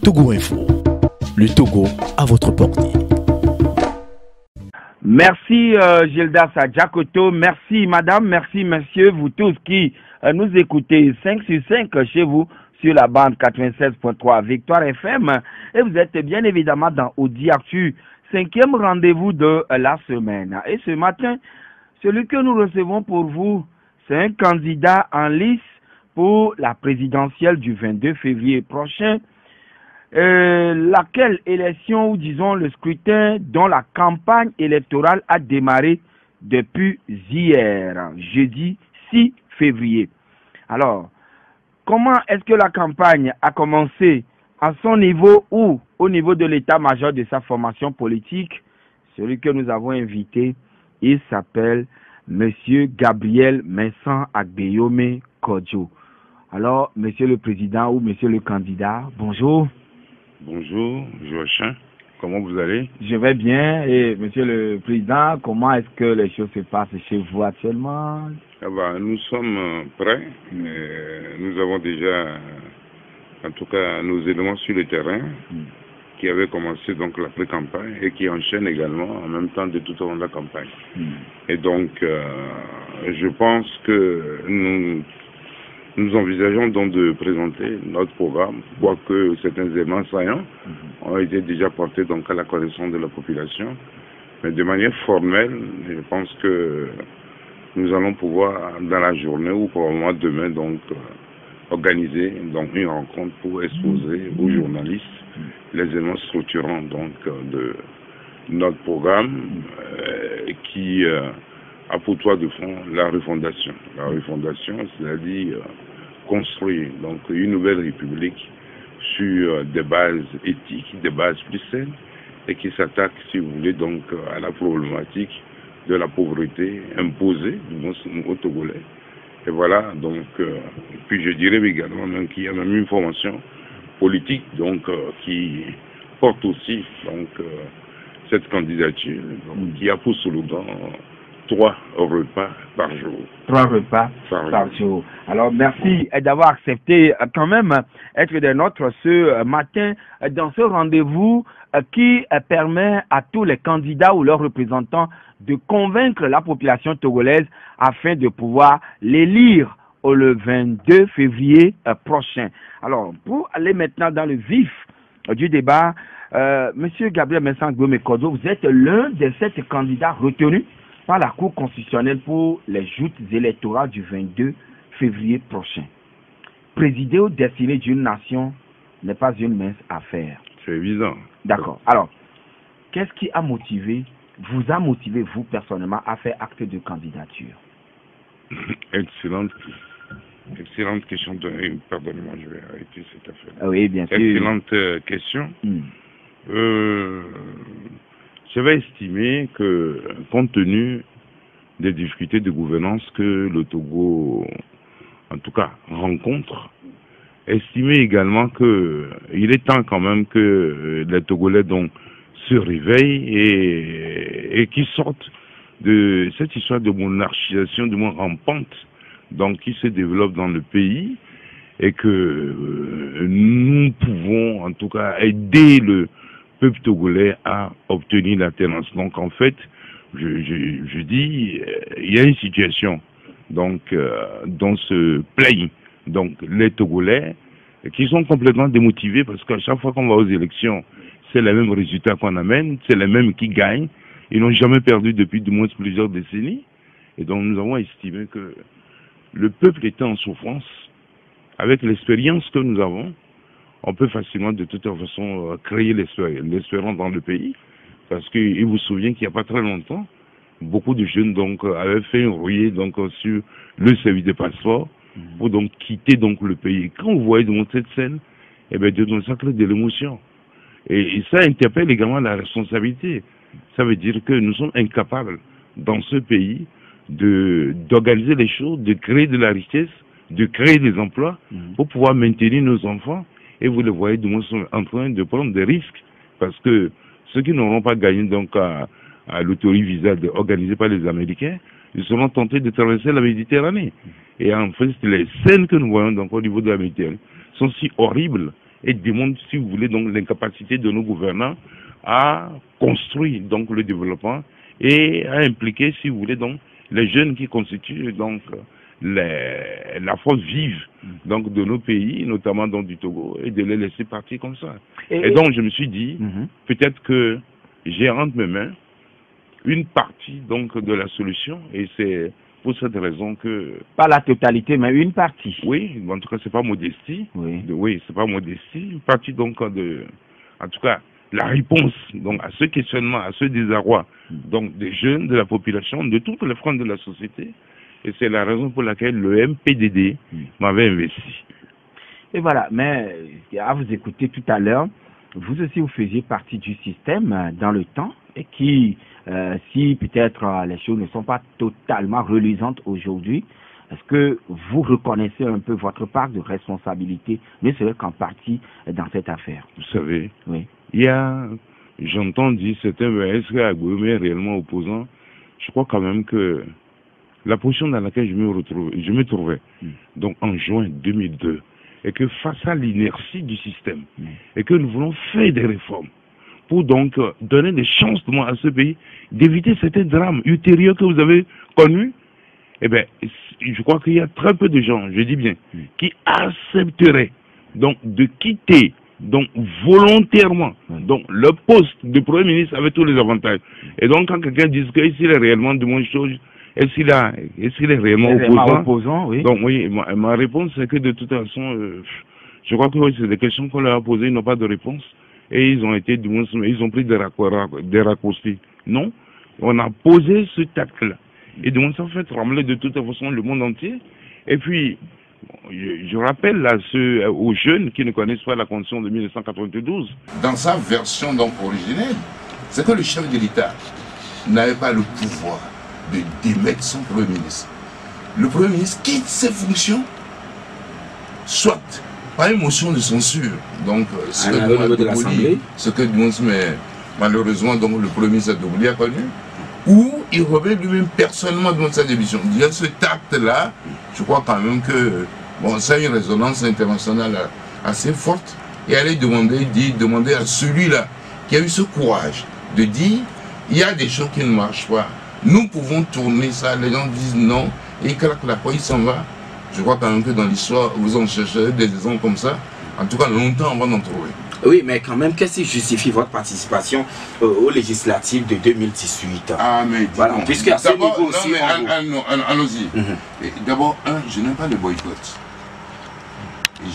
Togo Info, le Togo à votre portée. Merci Gildas Adjakoto, merci madame, merci messieurs, vous tous qui nous écoutez 5 sur 5 chez vous sur la bande 96.3 Victoire FM et vous êtes bien évidemment dans Audi Actu, 5e rendez-vous de la semaine. Et ce matin, celui que nous recevons pour vous, c'est un candidat en lice pour la présidentielle du 22 février prochain. Laquelle élection ou disons le scrutin dont la campagne électorale a démarré depuis hier, jeudi 6 février. Alors, comment est-ce que la campagne a commencé à son niveau ou au niveau de l'état-major de sa formation politique? Celui que nous avons invité, il s'appelle Monsieur Gabriel Vincent Agbeyome Kodjo. Alors, Monsieur le Président ou Monsieur le candidat, bonjour. Bonjour, Joachim. Comment vous allez? Je vais bien. Et Monsieur le Président, comment est-ce que les choses se passent chez vous actuellement? Nous sommes prêts. Nous avons déjà, en tout cas, nos éléments sur le terrain qui avaient commencé donc la pré-campagne et qui enchaînent également en même temps de tout au long de la campagne. Et donc, je pense que nous envisageons donc de présenter notre programme, quoique certains éléments saillants ont été déjà portés donc à la connaissance de la population. Mais de manière formelle, je pense que nous allons pouvoir, dans la journée ou probablement demain, donc organiser donc une rencontre pour exposer aux journalistes les éléments structurants donc de notre programme qui a pour toit de fond la refondation. La refondation, c'est-à-dire construire donc une nouvelle république sur des bases éthiques, des bases plus saines, et qui s'attaque, si vous voulez, donc à la problématique de la pauvreté imposée aux Togolais. Et voilà, donc, puis je dirais également qu'il y a même une formation politique donc qui porte aussi donc cette candidature, donc, qui a pour slogan 3 repas par jour. 3 repas par jour. Alors, merci d'avoir accepté quand même être des nôtres ce matin dans ce rendez-vous qui permet à tous les candidats ou leurs représentants de convaincre la population togolaise afin de pouvoir l'élire le 22 février prochain. Alors, pour aller maintenant dans le vif du débat, Monsieur Gabriel Vincent Agbeyome Kodjo, vous êtes l'un des 7 candidats retenus par la Cour constitutionnelle pour les joutes électorales du 22 février prochain. Présider au destiné d'une nation n'est pas une mince affaire. C'est évident. D'accord. Alors, qu'est-ce qui vous a motivé, vous, personnellement, à faire acte de candidature? Excellente question. Pardonnez-moi, je vais arrêter cette affaire. Oui, bien sûr. Excellente question. J'avais estimé que, compte tenu des difficultés de gouvernance que le Togo, en tout cas, rencontre, estimé également qu'il est temps quand même que les Togolais donc se réveillent et qu'ils sortent de cette histoire de monarchisation du moins rampante donc qui se développe dans le pays et que nous pouvons en tout cas aider le peuple togolais à obtenir l'alternance. Donc en fait, je dis, il y a une situation donc dont se plaignent donc les Togolais qui sont complètement démotivés parce qu'à chaque fois qu'on va aux élections, c'est les mêmes résultats qu'on amène, c'est les mêmes qui gagnent. Ils n'ont jamais perdu depuis du moins plusieurs décennies. Et donc nous avons estimé que le peuple était en souffrance. Avec l'expérience que nous avons, on peut facilement de toute façon créer l'espérance dans le pays. Parce qu'il vous souvient qu'il n'y a pas très longtemps, beaucoup de jeunes donc avaient fait un rouillé donc sur le service de passeport pour donc quitter donc le pays. Quand vous voyez donc cette scène, eh bien ça crée de l'émotion. Et ça interpelle également la responsabilité. Ça veut dire que nous sommes incapables dans ce pays d'organiser les choses, de créer de la richesse, de créer des emplois pour pouvoir maintenir nos enfants. Et vous le voyez, nous sommes en train de prendre des risques parce que ceux qui n'auront pas gagné donc à l'autorivisa organisé par les Américains, ils seront tentés de traverser la Méditerranée. Et en fait, les scènes que nous voyons donc au niveau de la Méditerranée sont si horribles et démontre, si vous voulez, donc l'incapacité de nos gouvernants à construire donc le développement et à impliquer, si vous voulez, donc les jeunes qui constituent donc la force vive donc de nos pays, notamment donc du Togo, et de les laisser partir comme ça. Et donc je me suis dit, peut-être que j'ai entre mes mains une partie donc de la solution, et c'est pour cette raison que... Pas la totalité, mais une partie. Oui, en tout cas c'est pas modestie. Oui, c'est pas modestie. Une partie donc de... En tout cas, la réponse donc à ce questionnement, à ce désarroi donc des jeunes, de la population, de toutes les franges de la société. Et c'est la raison pour laquelle le MPDD m'avait investi. Et voilà, mais à vous écouter tout à l'heure, vous aussi vous faisiez partie du système dans le temps et qui, si peut-être les choses ne sont pas totalement reluisantes aujourd'hui, est-ce que vous reconnaissez un peu votre part de responsabilité, ne serait qu'en partie dans cette affaire? Vous savez, il y a, j'entends dire certains, est-ce que Agboume est réellement opposant? Je crois quand même que la position dans laquelle je me trouvais, donc en juin 2002, et que face à l'inertie du système, et que nous voulons faire des réformes, pour donc donner des chances à ce pays d'éviter certains drames ultérieurs que vous avez connus, eh bien, je crois qu'il y a très peu de gens, je dis bien, qui accepteraient donc de quitter donc volontairement donc le poste de Premier ministre avec tous les avantages. Et donc quand quelqu'un dit qu'il est réellement de mon chose, est-ce qu'il est réellement opposant? Oui. Donc oui, ma réponse c'est que de toute façon, je crois que oui, c'est des questions qu'on leur a posées, ils n'ont pas de réponse. Et ils ont été, ils ont pris des raccourcis. Non, on a posé ce tact-là. Et donc ça fait trembler de toute façon le monde entier. Et puis, je rappelle là aux jeunes qui ne connaissent pas la Constitution de 1992. Dans sa version donc originelle, c'est que le chef de l'État n'avait pas le pouvoir de démettre son Premier ministre. Le Premier ministre quitte ses fonctions, soit par une motion de censure, donc ce que malheureusement donc, le Premier ministre Doubli a connu, ou il revient lui-même personnellement dans sa démission. Il y a ce tact-là, je crois quand même que bon, ça a une résonance internationale assez forte, et aller demander à celui-là qui a eu ce courage de dire il y a des choses qui ne marchent pas. Nous pouvons tourner ça, les gens disent non, et il claque la poigne, il s'en va. Je crois quand même que dans l'histoire, vous en chercherez des exemples comme ça. En tout cas, longtemps, on va en trouver. Oui, mais quand même, qu'est-ce qui justifie votre participation aux législatives de 2018? Ah, mais voilà, puisque à ce niveau aussi... Allons-y. D'abord, je n'aime pas le boycott.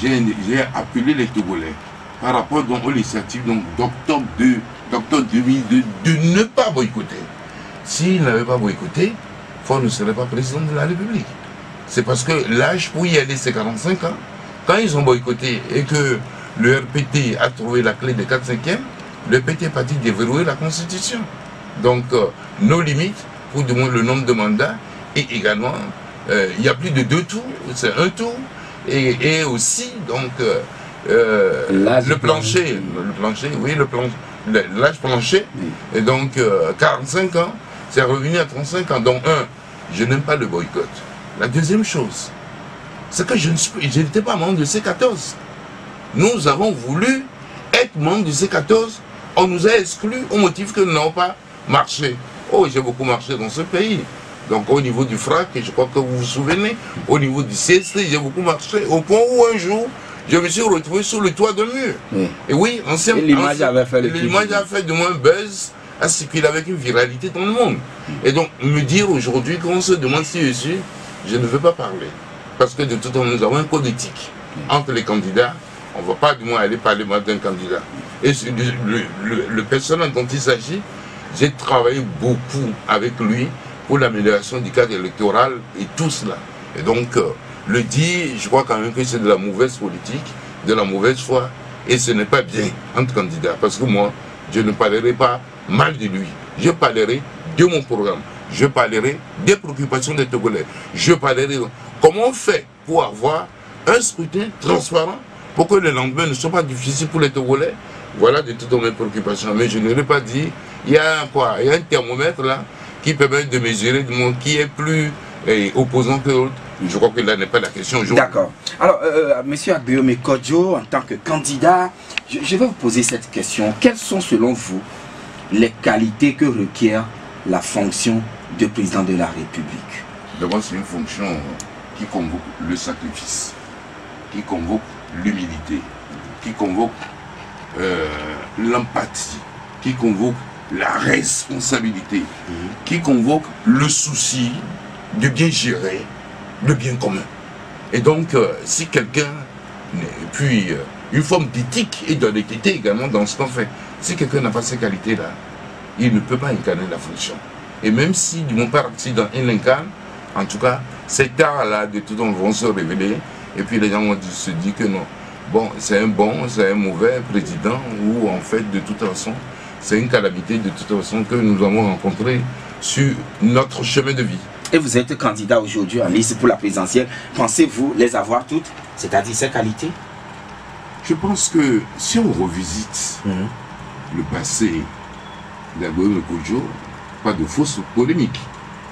J'ai appelé les Togolais par rapport donc, aux législatives d'octobre 2002 de ne pas boycotter. S'ils n'avaient pas boycotté, Faure ne serait pas président de la République. C'est parce que l'âge pour y aller, c'est 45 ans. Quand ils ont boycotté et que le RPT a trouvé la clé des 4/5e, le RPT est parti déverrouiller la Constitution. Donc, nos limites pour demander le nombre de mandats, et également, il y a plus de 2 tours, c'est 1 tour, et aussi, donc, le plancher, l'âge plancher, et donc 45 ans, c'est revenu à 35 ans. Donc, je n'aime pas le boycott. La deuxième chose, c'est que je n'étais pas membre de C14. Nous avons voulu être membre du C14, on nous a exclus au motif que nous n'avons pas marché. Oh, j'ai beaucoup marché dans ce pays. Donc au niveau du FRAC, je crois que vous vous souvenez, au niveau du CST, j'ai beaucoup marché, au point où un jour, je me suis retrouvé sur le toit d'un mur. Et oui, l'image avait fait de moi un buzz à circuler avec une viralité dans le monde. Et donc, me dire aujourd'hui qu'on se demande si je suis, je ne veux pas parler. Parce que de toute façon, nous avons un code éthique entre les candidats. On ne va pas du moins aller parler d'un candidat. Et le personnel dont il s'agit, j'ai travaillé beaucoup avec lui pour l'amélioration du cadre électoral et tout cela. Et donc, le dire, je crois quand même que c'est de la mauvaise politique, de la mauvaise foi, et ce n'est pas bien entre candidats. Parce que moi, je ne parlerai pas mal de lui. Je parlerai de mon programme. Je parlerai des préoccupations des Togolais. Je parlerai de comment on fait pour avoir un scrutin transparent pour que les lendemains ne soient pas difficiles pour les Togolais. Voilà de toutes mes préoccupations. Mais je ne l'ai pas dit. Il y a un thermomètre là qui permet de mesurer qui est plus opposant que l'autre. Je crois que là n'est pas la question aujourd'hui. D'accord. Alors, monsieur Agbeome Kodjo, en tant que candidat, je vais vous poser cette question. Quelles sont selon vous les qualités que requiert la fonction de président de la République? D'abord, c'est une fonction qui convoque le sacrifice, qui convoque l'humilité, qui convoque l'empathie, qui convoque la responsabilité, qui convoque le souci de bien gérer le bien commun. Et donc, si quelqu'un, puis une forme d'éthique et d'honnêteté également dans ce qu'on fait, si quelqu'un n'a pas ces qualités-là, il ne peut pas incarner la fonction. Et même si, du moment par accident, il l'incarne, en tout cas, cet art-là, de tout temps, vont se révéler, et puis les gens vont se dire que non, bon, c'est un mauvais président, ou en fait, de toute façon, c'est une calamité de toute façon que nous avons rencontrée sur notre chemin de vie. Et vous êtes candidat aujourd'hui en liste pour la présidentielle. Pensez-vous les avoir toutes, c'est-à-dire ces qualités? Je pense que si on revisite le passé d'Agbeome Kodjo, pas de fausses polémiques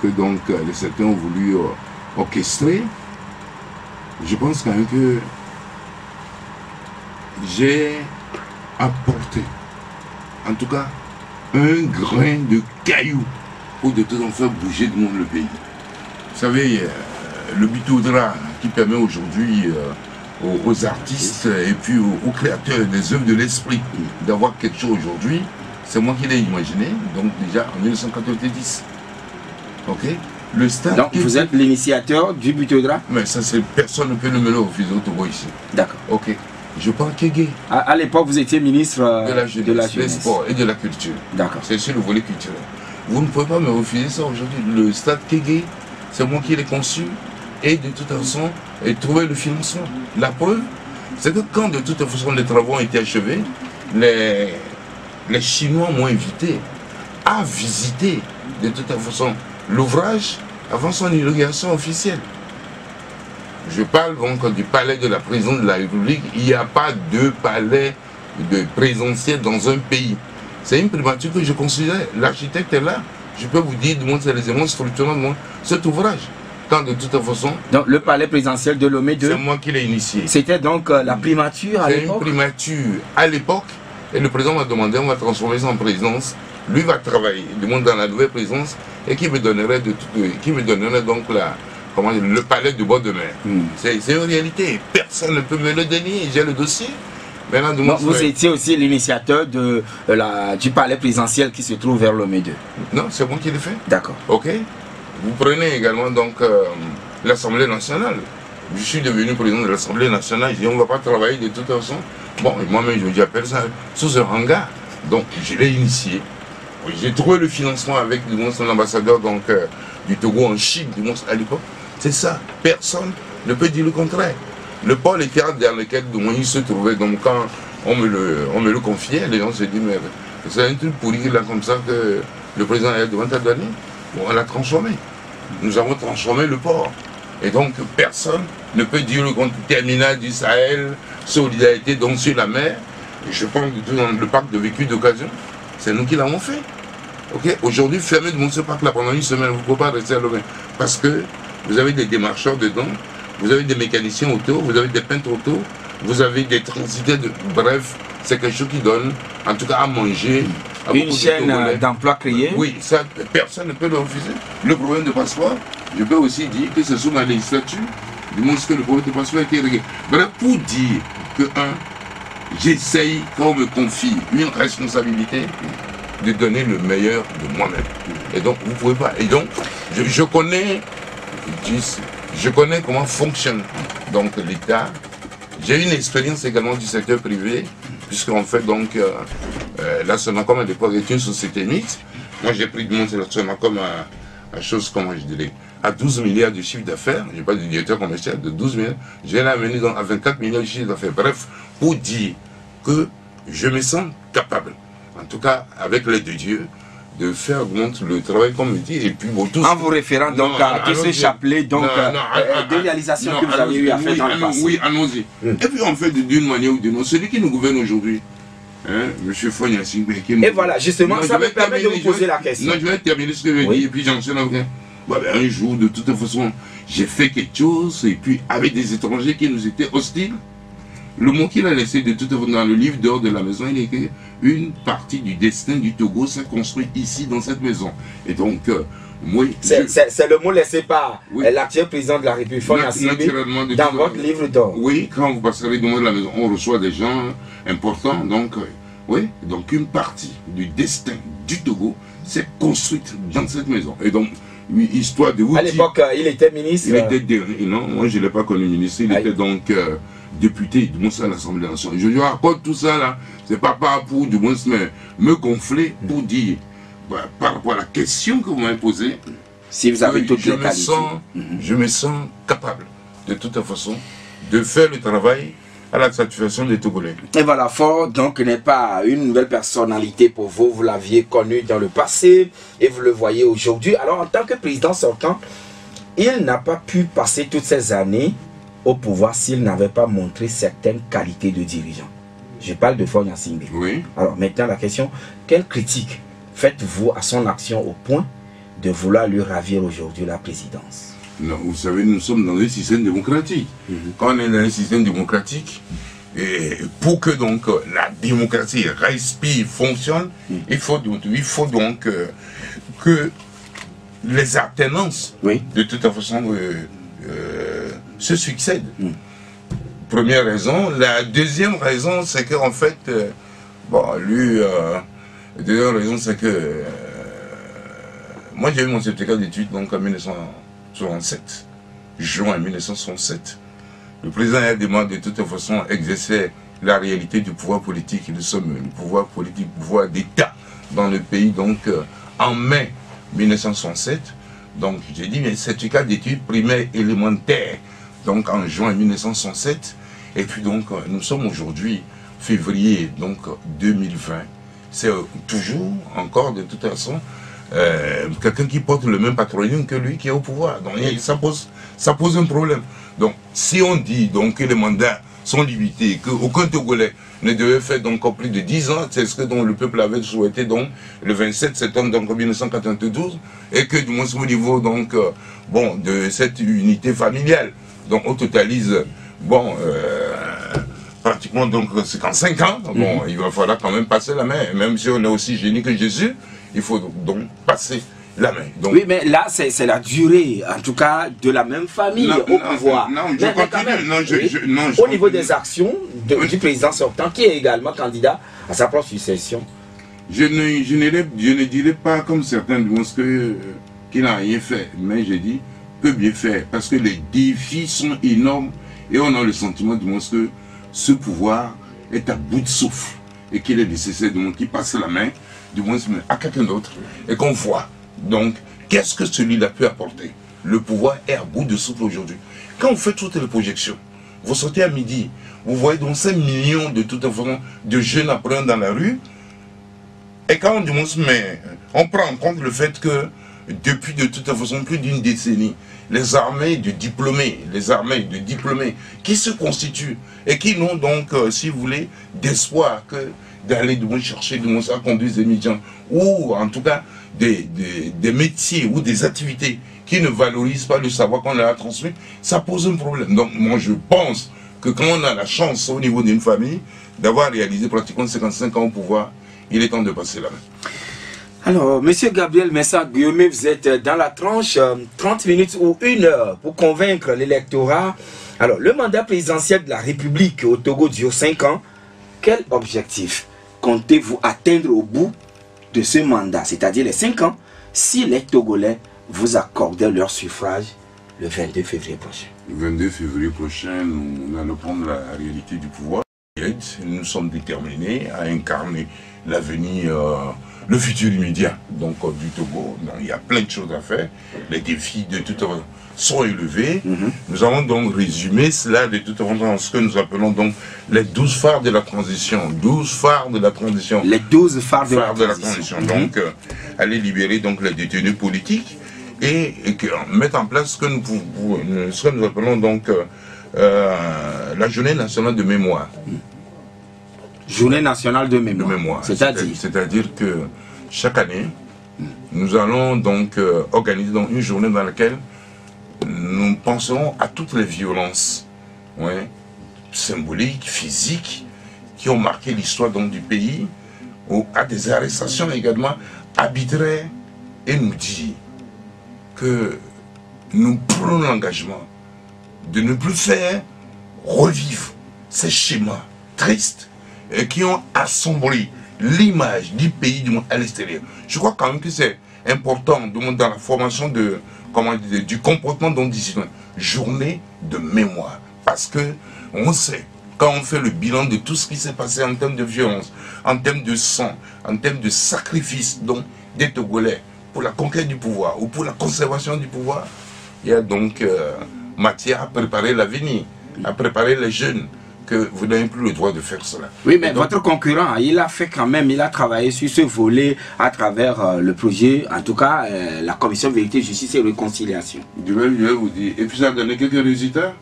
que donc les certains ont voulu orchestrer, je pense quand même que j'ai apporté, en tout cas, un grain de caillou pour de tout en faire bouger du monde le pays. Vous savez, le Bitoudra qui permet aujourd'hui aux artistes et puis aux créateurs des œuvres de l'esprit d'avoir quelque chose aujourd'hui, c'est moi qui l'ai imaginé, donc déjà en 1990. Ok? Le stade. Donc vous êtes l'initiateur du Bitoudra? Mais ça, personne ne peut me le refuser au Togo ici. D'accord. Ok. Je parle Kégué. À l'époque, vous étiez ministre de la jeunesse, des sports et de la culture. D'accord. C'est sur le volet culturel. Vous ne pouvez pas me refuser ça aujourd'hui. Le stade Kégué, c'est moi qui l'ai conçu et de toute façon, et trouver le financement. La preuve, c'est que quand de toute façon les travaux ont été achevés, les Chinois m'ont invité à visiter de toute façon l'ouvrage avant son inauguration officielle. Je parle donc du palais de la présidence de la République. Il n'y a pas de palais de présidentiel dans un pays. C'est une primature que je considère. L'architecte est là. Je peux vous dire, du moins, c'est les éléments structurants de cet ouvrage. Quand de toute façon... Donc le palais présidentiel de Lomé 2. C'est moi qui l'ai initié. C'était donc la primature à l'époque? C'est une primature à l'époque. Et le président m'a demandé, on va transformer ça en présidence. Lui va travailler, du moins dans la nouvelle présidence, et qui me donnerait donc le palais du bord de mer. C'est une réalité. Personne ne peut me le dénier. J'ai le dossier. Maintenant, donc, vous étiez aussi l'initiateur du palais présidentiel qui se trouve vers Lomé 2. Non, c'est moi qui l'ai fait. D'accord. Ok. Vous prenez également donc l'Assemblée nationale. Je suis devenu président de l'Assemblée nationale. Je dis on ne va pas travailler de toute façon. Bon, moi-même j'appelle ça sous un hangar. Donc je l'ai initié. J'ai trouvé le financement avec son ambassadeur donc, du Togo en Chine à l'époque. C'est ça. Personne ne peut dire le contraire. Le pôle théâtre dans lequel il se trouvait, donc quand on me le confiait, les gens se disent mais c'est un truc pourri là comme ça que le président a devant ta donné. Bon, on l'a transformé. Nous avons transformé le port. Et donc personne ne peut dire le compte terminal du Sahel, solidarité donc sur la mer. Et je pense que dans le parc de véhicules d'occasion, c'est nous qui l'avons fait. Okay? Aujourd'hui, fermé de ce parc-là pendant une semaine, vous ne pouvez pas rester à Lomé. Parce que vous avez des démarcheurs dedans, vous avez des mécaniciens autour, vous avez des peintres autour, vous avez des transitaires de... Bref, c'est quelque chose qui donne, en tout cas, à manger. À une chaîne d'emploi créée. Oui, ça, personne ne peut le refuser. Le problème de passeport, je peux aussi dire que c'est sous ma législature, du moins que le problème de passeport a été réglé. Bref, pour dire que, j'essaye, quand on me confie une responsabilité, de donner le meilleur de moi-même. Et donc, vous ne pouvez pas. Et donc, je connais comment fonctionne donc l'État. J'ai une expérience également du secteur privé, puisqu'en fait, donc, la Sonacom à l'époque est une société mixte. Moi, j'ai pris la Sonacom à chose, comment je dirais, à 12 milliards de chiffre d'affaires. Je n'ai pas de directeur commercial de 12 milliards. J'ai l'amené à 24 milliards de chiffre d'affaires. Bref, pour dire que je me sens capable, en tout cas avec l'aide de Dieu, de faire le travail comme me dit. Et puis, bon, tout en vous référant donc à tous ces chapelets de réalisations que vous avez eu à faire dans le passé. Oui, allons-y. Et puis en fait, d'une manière ou d'une autre, celui qui nous gouverne aujourd'hui, M. Fogna Singbe, et voilà, justement, ça me permet de vous poser la question. Non, je vais terminer ce que je veux dire, et puis j'en suis là. bah, ben, un jour, de toute façon, j'ai fait quelque chose, et puis avec des étrangers qui nous étaient hostiles, le mot qu'il a laissé de toute façon dans le livre dehors de la maison, il est que une partie du destin du Togo s'est construit ici, dans cette maison. Et donc, moi... C'est le mot laissé par l'actuel président de la République, Faure Gnassingbé, dans votre livre d'or. Oui, quand vous passerez devant la maison, on reçoit des gens importants, donc... oui, donc une partie du destin du Togo s'est construite dans cette maison. Et donc, histoire de vous à l'époque, il était ministre. Il était non, moi je ne l'ai pas connu ministre, il était donc député du moins à l'Assemblée nationale. Je lui raconte tout ça là, c'est pas pour du moins me gonfler pour dire, par rapport à la question que vous m'avez posée, si vous avez toutes les qualités. Je me sens capable, de toute façon, de faire le travail à la satisfaction des Togolais. Et voilà, Faure donc n'est pas une nouvelle personnalité pour vous, vous l'aviez connu dans le passé et vous le voyez aujourd'hui. Alors en tant que président sortant, il n'a pas pu passer toutes ces années au pouvoir s'il n'avait pas montré certaines qualités de dirigeant. Je parle de Faure Gnassingbé. Oui. Alors maintenant la question, quelle critique faites-vous à son action au point de vouloir lui ravir aujourd'hui la présidence? Non, vous savez, nous sommes dans un système démocratique. Quand on est dans un système démocratique, et pour que donc la démocratie respire, fonctionne, il faut donc que les alternances, de toute façon, se succèdent. Première raison. La deuxième raison, c'est qu'en fait, bon, lui, la deuxième raison, c'est que moi j'ai eu mon certificat d'études donc en 1967, juin 1967. Le président a demandé de toute façon exercer la réalité du pouvoir politique. Nous sommes le pouvoir politique, pouvoir d'État dans le pays. Donc en mai 1967, donc j'ai dit mais certificat d'études primaires élémentaires. Donc en juin 1967, et puis donc nous sommes aujourd'hui février donc 2020. C'est toujours encore de toute façon quelqu'un qui porte le même patronyme que lui qui est au pouvoir. Donc ça pose un problème. Donc si on dit donc que les mandats sont limités, qu'aucun Togolais ne devait faire donc plus de 10 ans, c'est ce que donc, le peuple avait souhaité donc le 27 septembre donc, 1992, et que du moins au niveau donc bon de cette unité familiale, donc on totalise bon pratiquement donc 55 ans, bon il va falloir quand même passer la main, même si on est aussi génie que Jésus. Il faut donc passer la main. Donc, oui, mais là, c'est la durée, en tout cas, de la même famille au pouvoir. Au niveau des actions du président sortant, qui est également candidat à sa propre succession. Je ne dirais pas comme certains du monde qu'il n'a rien fait, mais je dis peut bien faire, parce que les défis sont énormes et on a le sentiment du monde que ce pouvoir est à bout de souffle et qu'il est nécessaire du monde qui passe la main du moins à quelqu'un d'autre, et qu'on voit donc qu'est-ce que celui-là peut apporter. Le pouvoir est à bout de souffle aujourd'hui. Quand vous faites toutes les projections, vous sortez à midi, vous voyez donc 5 millions de toute façon de jeunes apprenants dans la rue, et quand on dit, mais on prend en compte le fait que depuis de toute façon plus d'une décennie, les armées de diplômés qui se constituent et qui n'ont donc, si vous voulez, d'espoir que d'aller chercher à conduire des médias ou en tout cas des métiers ou des activités qui ne valorisent pas le savoir qu'on leur a transmis, ça pose un problème. Donc moi je pense que quand on a la chance au niveau d'une famille d'avoir réalisé pratiquement 55 ans au pouvoir, il est temps de passer la main. Alors, monsieur Gabriel Mensah-Guillaume, vous êtes dans la tranche 30 minutes ou 1 heure pour convaincre l'électorat. Alors, le mandat présidentiel de la République au Togo dure 5 ans. Quel objectif comptez-vous atteindre au bout de ce mandat, c'est-à-dire les 5 ans, si les Togolais vous accordaient leur suffrage le 22 février prochain? Le 22 février prochain, nous allons prendre la réalité du pouvoir. Nous sommes déterminés à incarner l'avenir, le futur immédiat donc, du Togo. Donc, il y a plein de choses à faire. Les défis de toute façon sont élevés. Nous allons donc résumer cela de toute façon dans ce que nous appelons donc les 12 phares de la transition. 12 phares de la transition. Les 12 phares de la transition. Donc, aller libérer donc, les détenus politiques et mettre en place ce que nous appelons donc la journée nationale de mémoire. Journée nationale de mémoire. C'est-à-dire que chaque année, nous allons donc organiser donc une journée dans laquelle nous penserons à toutes les violences symboliques, physiques, qui ont marqué l'histoire du pays, ou à des arrestations également arbitraires, et nous dire que nous prenons l'engagement de ne plus faire revivre ces schémas tristes qui ont assombri l'image du pays du monde à l'extérieur. Je crois quand même que c'est important dans la formation de, du comportement des citoyens. Journée de mémoire. Parce que on sait, quand on fait le bilan de tout ce qui s'est passé en termes de violence, en termes de sang, en termes de sacrifice des Togolais pour la conquête du pouvoir ou pour la conservation du pouvoir, il y a donc matière à préparer l'avenir, à préparer les jeunes, que vous n'avez plus le droit de faire cela. Oui, mais donc, votre concurrent, il a fait quand même, il a travaillé sur ce volet à travers le projet, en tout cas, la commission Vérité, Justice et Réconciliation. Je vais vous dire, et puis ça a donné quelques résultats.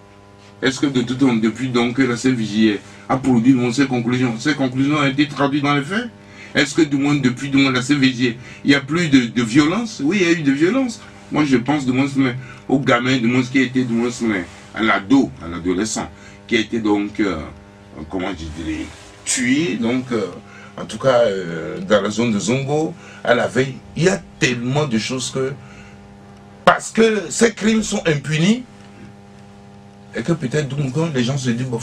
Est-ce que de tout temps, depuis donc que la CVJ a produit ces conclusions ont été traduites dans les faits? Est-ce que depuis la CVJ, il n'y a plus de violence? Oui, il y a eu de violence. Moi, je pense aux gamins, qui étaient à l'ado, à l'adolescent, qui a été donc, comment je dirais, tué, donc, en tout cas, dans la zone de Zongo, à la veille. Il y a tellement de choses que, parce que ces crimes sont impunis, et que peut-être les gens se disent, bon,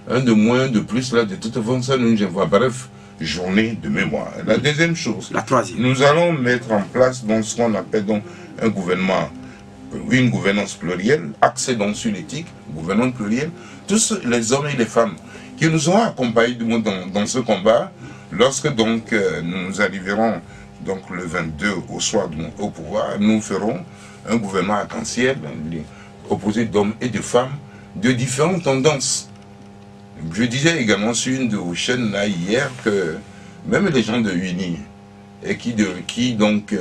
un de moins, de plus, là, de toute façon, ça nous gêne. Bref, journée de mémoire. La deuxième chose, la troisième, nous allons mettre en place donc, ce qu'on appelle donc, un gouvernement, une gouvernance plurielle, axée donc sur l'éthique, gouvernance plurielle. Tous les hommes et les femmes qui nous ont accompagnés dans ce combat, lorsque donc nous arriverons donc, le 22 au soir au pouvoir, nous ferons un gouvernement arc-en-ciel, composé d'hommes et de femmes de différentes tendances. Je disais également sur une de vos chaînes là hier que même les gens de Uni et qui donc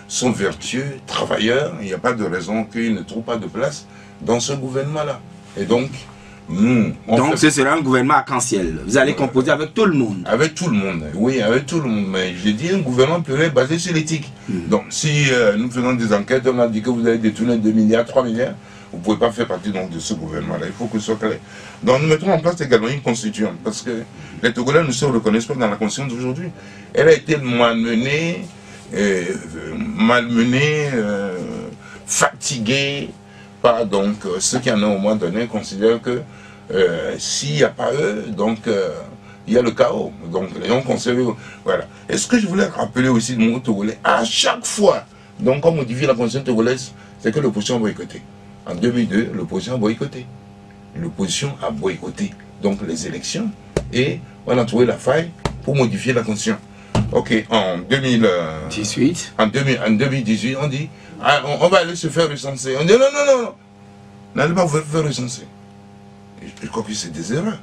sont vertueux, travailleurs, il n'y a pas de raison qu'ils ne trouvent pas de place dans ce gouvernement-là. Et donc, donc ce sera un gouvernement arc-en-ciel. Vous allez composer avec tout le monde. Avec tout le monde, oui, avec tout le monde. Mais j'ai dit un gouvernement pluriel basé sur l'éthique. Donc si nous faisons des enquêtes, on a dit que vous avez détourné 2 milliards, 3 milliards, vous ne pouvez pas faire partie donc, de ce gouvernement-là. Il faut que ce soit clair. Donc nous mettons en place également une constituante. Parce que les Togolais ne se reconnaissent pas dans la constitution d'aujourd'hui. Elle a été malmenée, fatiguée par donc, ceux qui en ont au moins donné considèrent que s'il n'y a pas eux, donc il y a le chaos. Donc les gens conservent. Voilà. Et ce que je voulais rappeler aussi de mon Togolais, à chaque fois, donc on modifie la constitution togolaise, c'est que l'opposition a boycotté. En 2002, l'opposition a boycotté. L'opposition a boycotté donc les élections et on a trouvé la faille pour modifier la constitution. Ok, en 2018, on dit on va aller se faire recenser. On dit non, n'allez pas vous faire recenser. Je crois que c'est des erreurs.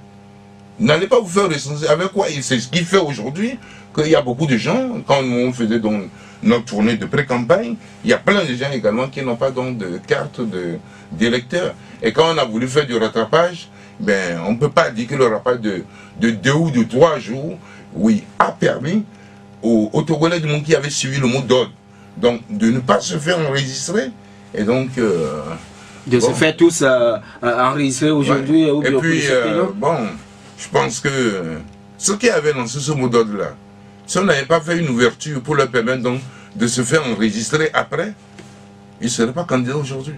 N'allez pas vous faire recenser. Avec quoi? C'est ce qui fait aujourd'hui qu'il y a beaucoup de gens, quand on faisait donc notre tournée de pré-campagne, il y a plein de gens également qui n'ont pas donc de carte d'électeur. Et quand on a voulu faire du rattrapage, ben, on ne peut pas dire que le rattrapage de 2 ou de 3 jours, oui, a permis aux Togolais du monde qui avaient suivi le mot d'ordre, donc de ne pas se faire enregistrer. Et donc... de se faire tous enregistrer aujourd'hui. Ouais. Et puis, bon, je pense que ceux qui avaient lancé ce mot d'ordre-là, si on n'avait pas fait une ouverture pour leur permettre donc de se faire enregistrer après, ils ne seraient pas candidats aujourd'hui.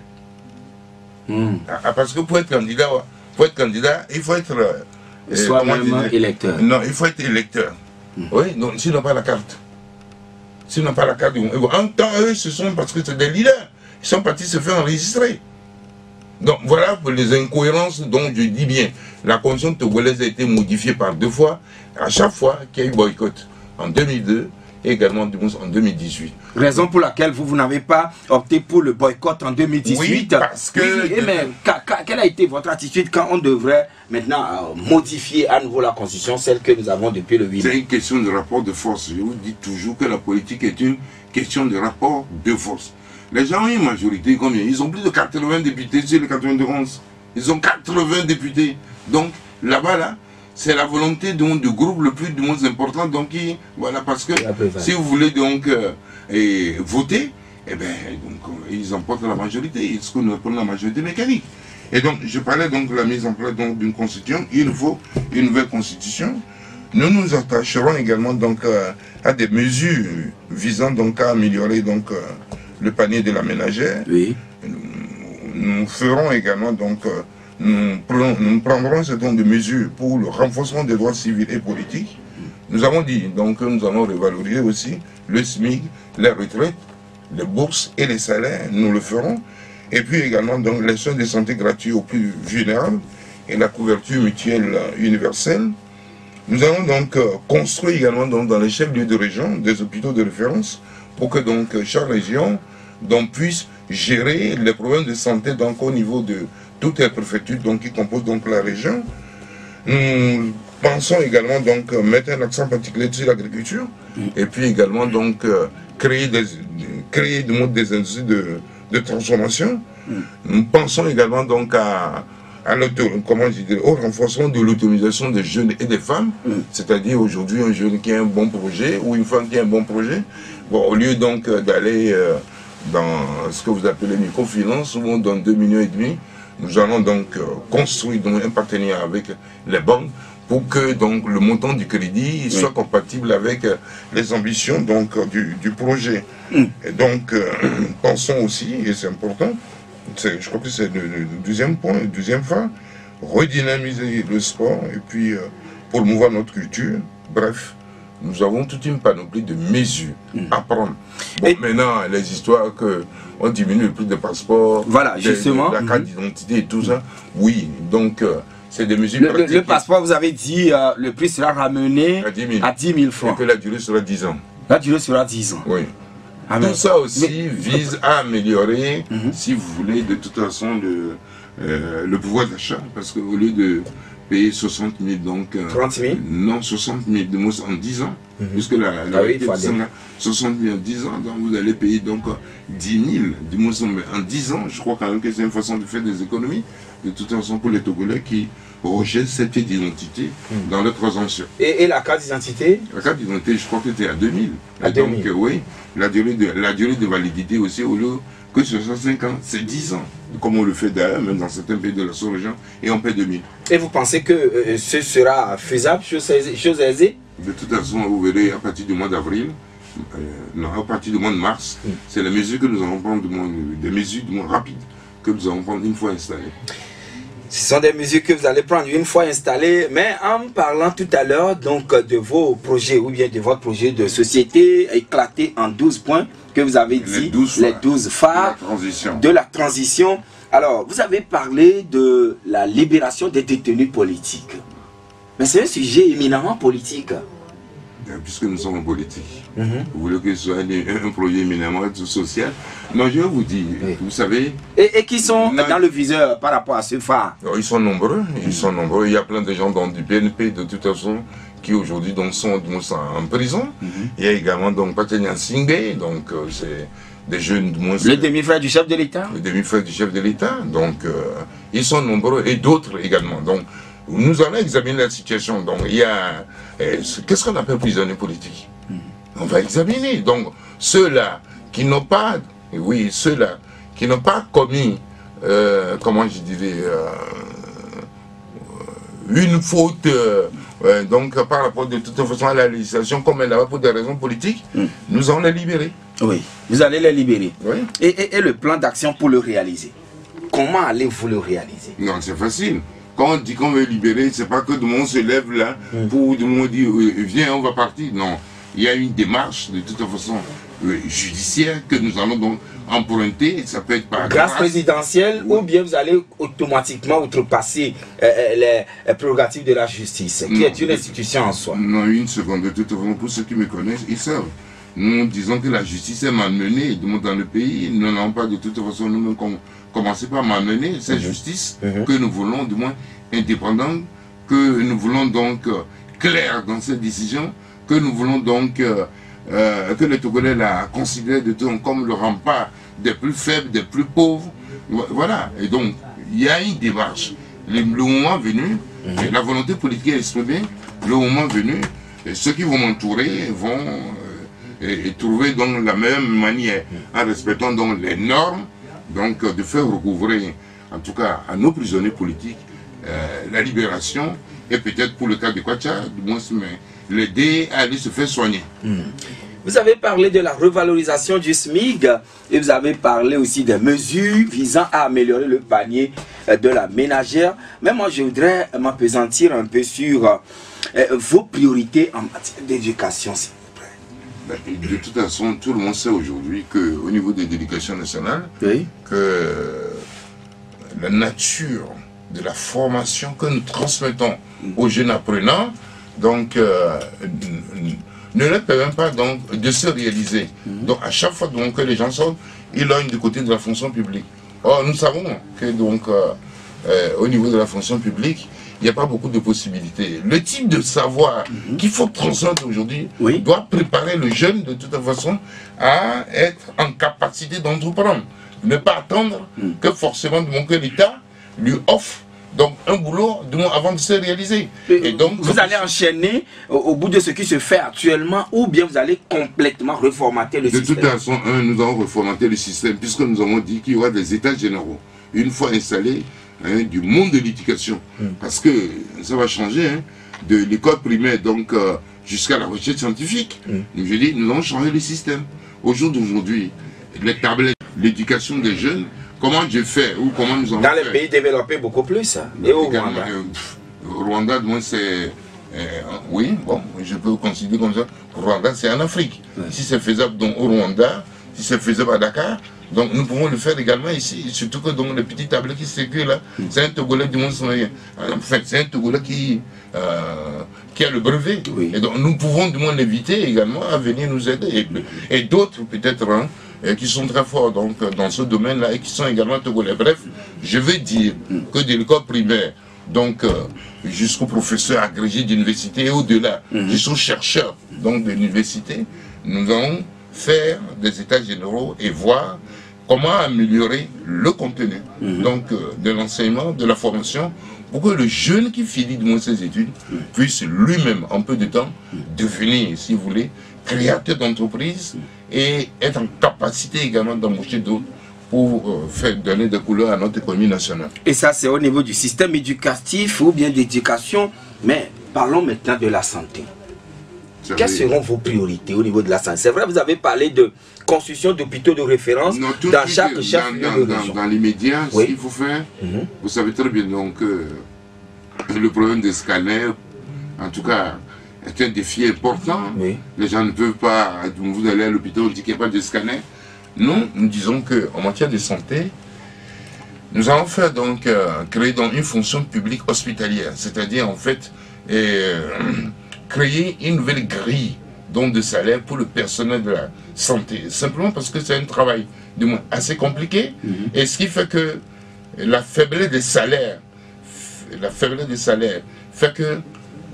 Parce que pour être candidat, il faut être... soi-même électeur. Non, il faut être électeur. Oui, donc s'ils n'ont pas la carte. S'ils n'ont pas la carte, en temps, eux, ce sont parce que c'est des leaders. Ils sont partis se faire enregistrer. Donc voilà pour les incohérences dont je dis bien. La constitution togolaise a été modifiée par 2 fois, à chaque fois qu'il y a eu boycott. En 2002 et également en 2018. Raison pour laquelle vous n'avez pas opté pour le boycott en 2018. Oui, parce que... Oui, mais quelle a été votre attitude quand on devrait maintenant modifier à nouveau la constitution, celle que nous avons depuis le 8 mai? C'est une question de rapport de force. Je vous dis toujours que la politique est une question de rapport de force. Les gens ont une majorité combien? Ils ont plus de 80 députés sur les 91. Ils ont 80 députés. Donc là-bas, là, c'est la volonté donc, du groupe le plus du moins important. Donc, voilà, parce que si vous voulez donc voter, eh bien, donc, ils emportent la majorité, ce qu'on appelle la majorité mécanique. Et donc, je parlais donc de la mise en place d'une constitution. Il faut une nouvelle constitution. Nous nous attacherons également donc à des mesures visant donc à améliorer donc le panier de la ménagère. Oui. Nous ferons également donc nous prendrons un certain nombre de mesures pour le renforcement des droits civils et politiques. Nous avons dit donc que nous allons revaloriser aussi le SMIC, les retraites, les bourses et les salaires. Nous le ferons. Et puis également donc les soins de santé gratuits aux plus vulnérables et la couverture mutuelle universelle. Nous allons donc construire également donc, dans les chefs-lieux de région des hôpitaux de référence pour que donc chaque région donc, puisse gérer les problèmes de santé donc, au niveau de toutes les préfectures donc, qui composent donc, la région. Nous pensons également donc, mettre un accent particulier sur l'agriculture et puis également donc, créer des industries de transformation. Nous pensons également donc au renforcement de l'autonomisation des jeunes et des femmes, c'est-à-dire aujourd'hui un jeune qui a un bon projet ou une femme qui a un bon projet, bon, au lieu donc d'aller dans ce que vous appelez microfinance, où dans 2,5 millions, nous allons donc construire donc, un partenariat avec les banques pour que donc, le montant du crédit soit compatible avec les ambitions donc, du projet. Et donc, pensons aussi, et c'est important, je crois que c'est le deuxième point, le deuxième phare, redynamiser le sport et puis promouvoir notre culture. Bref, nous avons toute une panoplie de mesures à prendre. Bon, maintenant, les histoires qu'on diminue le prix des passeports, voilà, justement, la carte d'identité et tout ça, oui, donc c'est des mesures pratiques. Le passeport, vous avez dit, le prix sera ramené à 10 000 francs. Et que la durée sera 10 ans. La durée sera 10 ans. Oui. Tout ça aussi vise à améliorer, si vous voulez, de toute façon, le pouvoir d'achat. Parce qu'au lieu de payer 60 000, donc... 30 000 Non, 60 000 de moins en 10 ans. Puisque la 60 000 en 10 ans, donc vous allez payer donc 10 000 du moins en 10 ans. Je crois quand même que c'est une façon de faire des économies. De toute façon, pour les Togolais qui rejettent cette pièce d'identité dans leur transaction. Et la carte d'identité? La carte d'identité, je crois que c'était à 2000. À 2000. Donc, oui, la durée de validité aussi, au lieu que ce soit 5 ans, c'est 10 ans. Comme on le fait d'ailleurs, même dans certains pays de la sous-région, et on paie 2000. Et vous pensez que ce sera faisable, chose aisée? De toute façon, vous verrez, à partir du mois d'avril, non, à partir du mois de mars, c'est les mesures que nous allons prendre, des mesures du moins rapides, que nous allons prendre une fois installées. Ce sont des mesures que vous allez prendre une fois installées, mais en parlant tout à l'heure donc de vos projets ou bien de votre projet de société éclaté en 12 points que vous avez dit, les 12 phares de la transition. Alors, vous avez parlé de la libération des détenus politiques. Mais c'est un sujet éminemment politique. Puisque nous sommes en politique, vous voulez que ce soit un projet éminemment social. Non, je vous dis, vous savez... Et qui sont dans le viseur par rapport à ce phare? Ils sont nombreux, Il y a plein de gens dans du BNP, de toute façon, qui aujourd'hui sont en prison. Il y a également donc Patenya Singé, donc c'est des jeunes... Les demi-frères du chef de l'État? Les demi-frères du chef de l'État, donc ils sont nombreux, et d'autres également. Donc, nous allons examiner la situation. Donc, il y a... Qu'est-ce qu'on appelle prisonniers politiques? On va examiner. Donc, ceux-là qui n'ont pas... Oui, ceux-là qui n'ont pas commis... comment je dirais... une faute... donc, par rapport de toute façon à la législation, comme elle a pour des raisons politiques, nous allons les libérer. Oui, vous allez les libérer. Oui. Et le plan d'action pour le réaliser? Comment allez-vous le réaliser? Non, c'est facile. Quand on dit qu'on veut libérer, c'est pas que tout le monde se lève là pour tout le monde dire viens, on va partir. Non, il y a une démarche de toute façon judiciaire que nous allons donc emprunter. Ça peut être par grâce présidentielle ou bien vous allez automatiquement outrepasser les prérogatives de la justice, qui est une institution en soi. Non, une seconde. De toute façon, pour ceux qui me connaissent, ils savent. Nous disons que la justice est malmenée dans le pays. Nous n'avons pas de toute façon nous-mêmes commencer par malmener cette justice que nous voulons, du moins indépendante, que nous voulons donc claire dans cette décision, que nous voulons donc que les Togolais la considèrent comme le rempart des plus faibles, des plus pauvres. Voilà. Et donc, il y a une démarche le moment venu, la volonté politique est exprimée, le moment venu, ceux qui vont m'entourer vont trouver donc la même manière, en respectant donc les normes, donc de faire recouvrer, en tout cas à nos prisonniers politiques, la libération, et peut-être pour le cas de Kwacha, du moins l'aider à aller se faire soigner. Vous avez parlé de la revalorisation du SMIC et vous avez parlé aussi des mesures visant à améliorer le panier de la ménagère. Mais moi, je voudrais m'appesantir un peu sur vos priorités en matière d'éducation, s'il vous plaît. De toute façon, tout le monde sait aujourd'hui qu'au niveau de l'éducation nationale, que la nature de la formation que nous transmettons aux jeunes apprenants, donc ne leur permet pas donc de se réaliser. Donc à chaque fois donc, que les gens sortent, ils lognent du côté de la fonction publique. Or nous savons que donc au niveau de la fonction publique, il n'y a pas beaucoup de possibilités. Le type de savoir qu'il faut transmettre aujourd'hui doit préparer le jeune de toute façon à être en capacité d'entreprendre. Ne pas attendre que forcément que l'État lui offre donc un boulot avant de se réaliser. Et donc, vous allez enchaîner au bout de ce qui se fait actuellement, ou bien vous allez complètement reformater le système? De toute façon, nous allons reformater le système, puisque nous avons dit qu'il y aura des états généraux, une fois installés, du monde de l'éducation. Parce que ça va changer, de l'école primaire donc jusqu'à la recherche scientifique. Je dis, nous allons changer le système. Au jour d'aujourd'hui, les tablettes, l'éducation des jeunes, comment je fais ou comment nous allons dans les pays développés beaucoup plus. Et au Rwanda. Au Rwanda, moi c'est... oui, bon, je peux considérer comme ça. Rwanda, c'est en Afrique. Si c'est faisable donc, au Rwanda, si c'est faisable à Dakar, donc nous pouvons le faire également ici. Surtout que donc, le petit tableau qui circule là, c'est un Togolais du monde moyen. En fait, c'est un Togolais qui a le brevet. Et donc nous pouvons du moins l'éviter également à venir nous aider. Et d'autres peut-être qui sont très forts donc, dans ce domaine-là et qui sont également togolais. Bref, je veux dire que de l'école primaire, donc jusqu'au professeur agrégé d'université et au-delà, jusqu'aux chercheurs donc, de l'université, nous allons faire des états généraux et voir comment améliorer le contenu donc, de l'enseignement, de la formation, pour que le jeune qui finit de ses études puisse lui-même, en peu de temps, devenir, si vous voulez, créateur d'entreprise et être en capacité également d'embaucher d'autres pour faire donner des couleurs à notre économie nationale. Et ça, c'est au niveau du système éducatif ou bien d'éducation. Mais parlons maintenant de la santé. Quelles seront vos priorités au niveau de la santé? C'est vrai, vous avez parlé de construction d'hôpitaux de référence dans chaque chef de région. Dans l'immédiat, ce qu'il faut faire, vous savez très bien donc le problème des scanners, en tout cas, est un défi important. Les gens ne peuvent pas, vous allez à l'hôpital, on dit qu'il n'y a pas de scanner. Non, nous disons qu'en matière de santé, nous allons faire donc, créer donc une fonction publique hospitalière, c'est-à-dire en fait, créer une nouvelle grille donc, de salaire pour le personnel de la santé. Simplement parce que c'est un travail du moins assez compliqué, et ce qui fait que la faiblesse des salaires fait que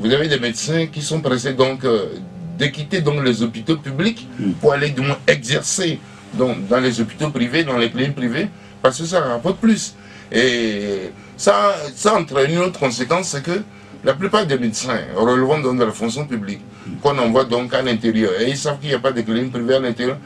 vous avez des médecins qui sont pressés donc de quitter donc les hôpitaux publics pour aller du moins exercer donc, dans les hôpitaux privés, dans les cliniques privées, parce que ça rapporte plus. Et ça entraîne une autre conséquence, c'est que la plupart des médecins relevant donc de la fonction publique, qu'on envoie donc à l'intérieur, et ils savent qu'il n'y a pas de clinique privée à l'intérieur,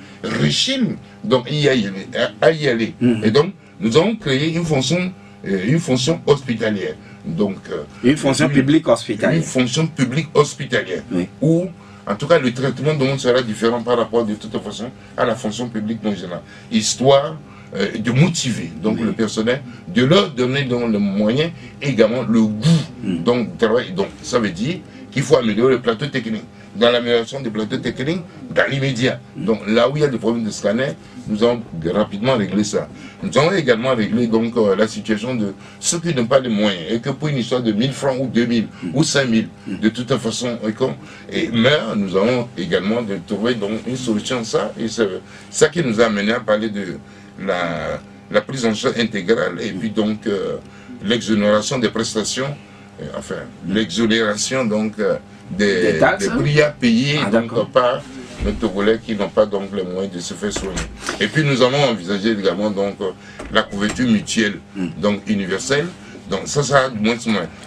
rechignent donc à y aller. Et donc, nous avons créé une fonction hospitalière. Donc, une fonction publique hospitalière. Une fonction publique hospitalière. Où, en tout cas, le traitement du monde sera différent par rapport de toute façon à la fonction publique non générale. Histoire de motiver donc, le personnel, de leur donner donc, le moyen et également le goût donc, du travail. Donc, ça veut dire qu'il faut améliorer le plateau technique. Dans l'amélioration des plateaux techniques, dans l'immédiat. Donc là où il y a des problèmes de scanner, nous allons rapidement régler ça. Nous allons également régler donc la situation de ceux qui n'ont pas de moyens et que pour une histoire de 1000 francs ou 2000 ou 5000, de toute façon, mais nous allons également trouver donc une solution à ça. Et c'est ça qui nous a amené à parler de la prise en charge intégrale et puis donc l'exonération des prestations, enfin l'exonération donc des prix à payer par les Togolais qui n'ont pas donc les moyens de se faire soigner. Et puis nous allons envisager également donc la couverture mutuelle donc universelle, Donc ça moins.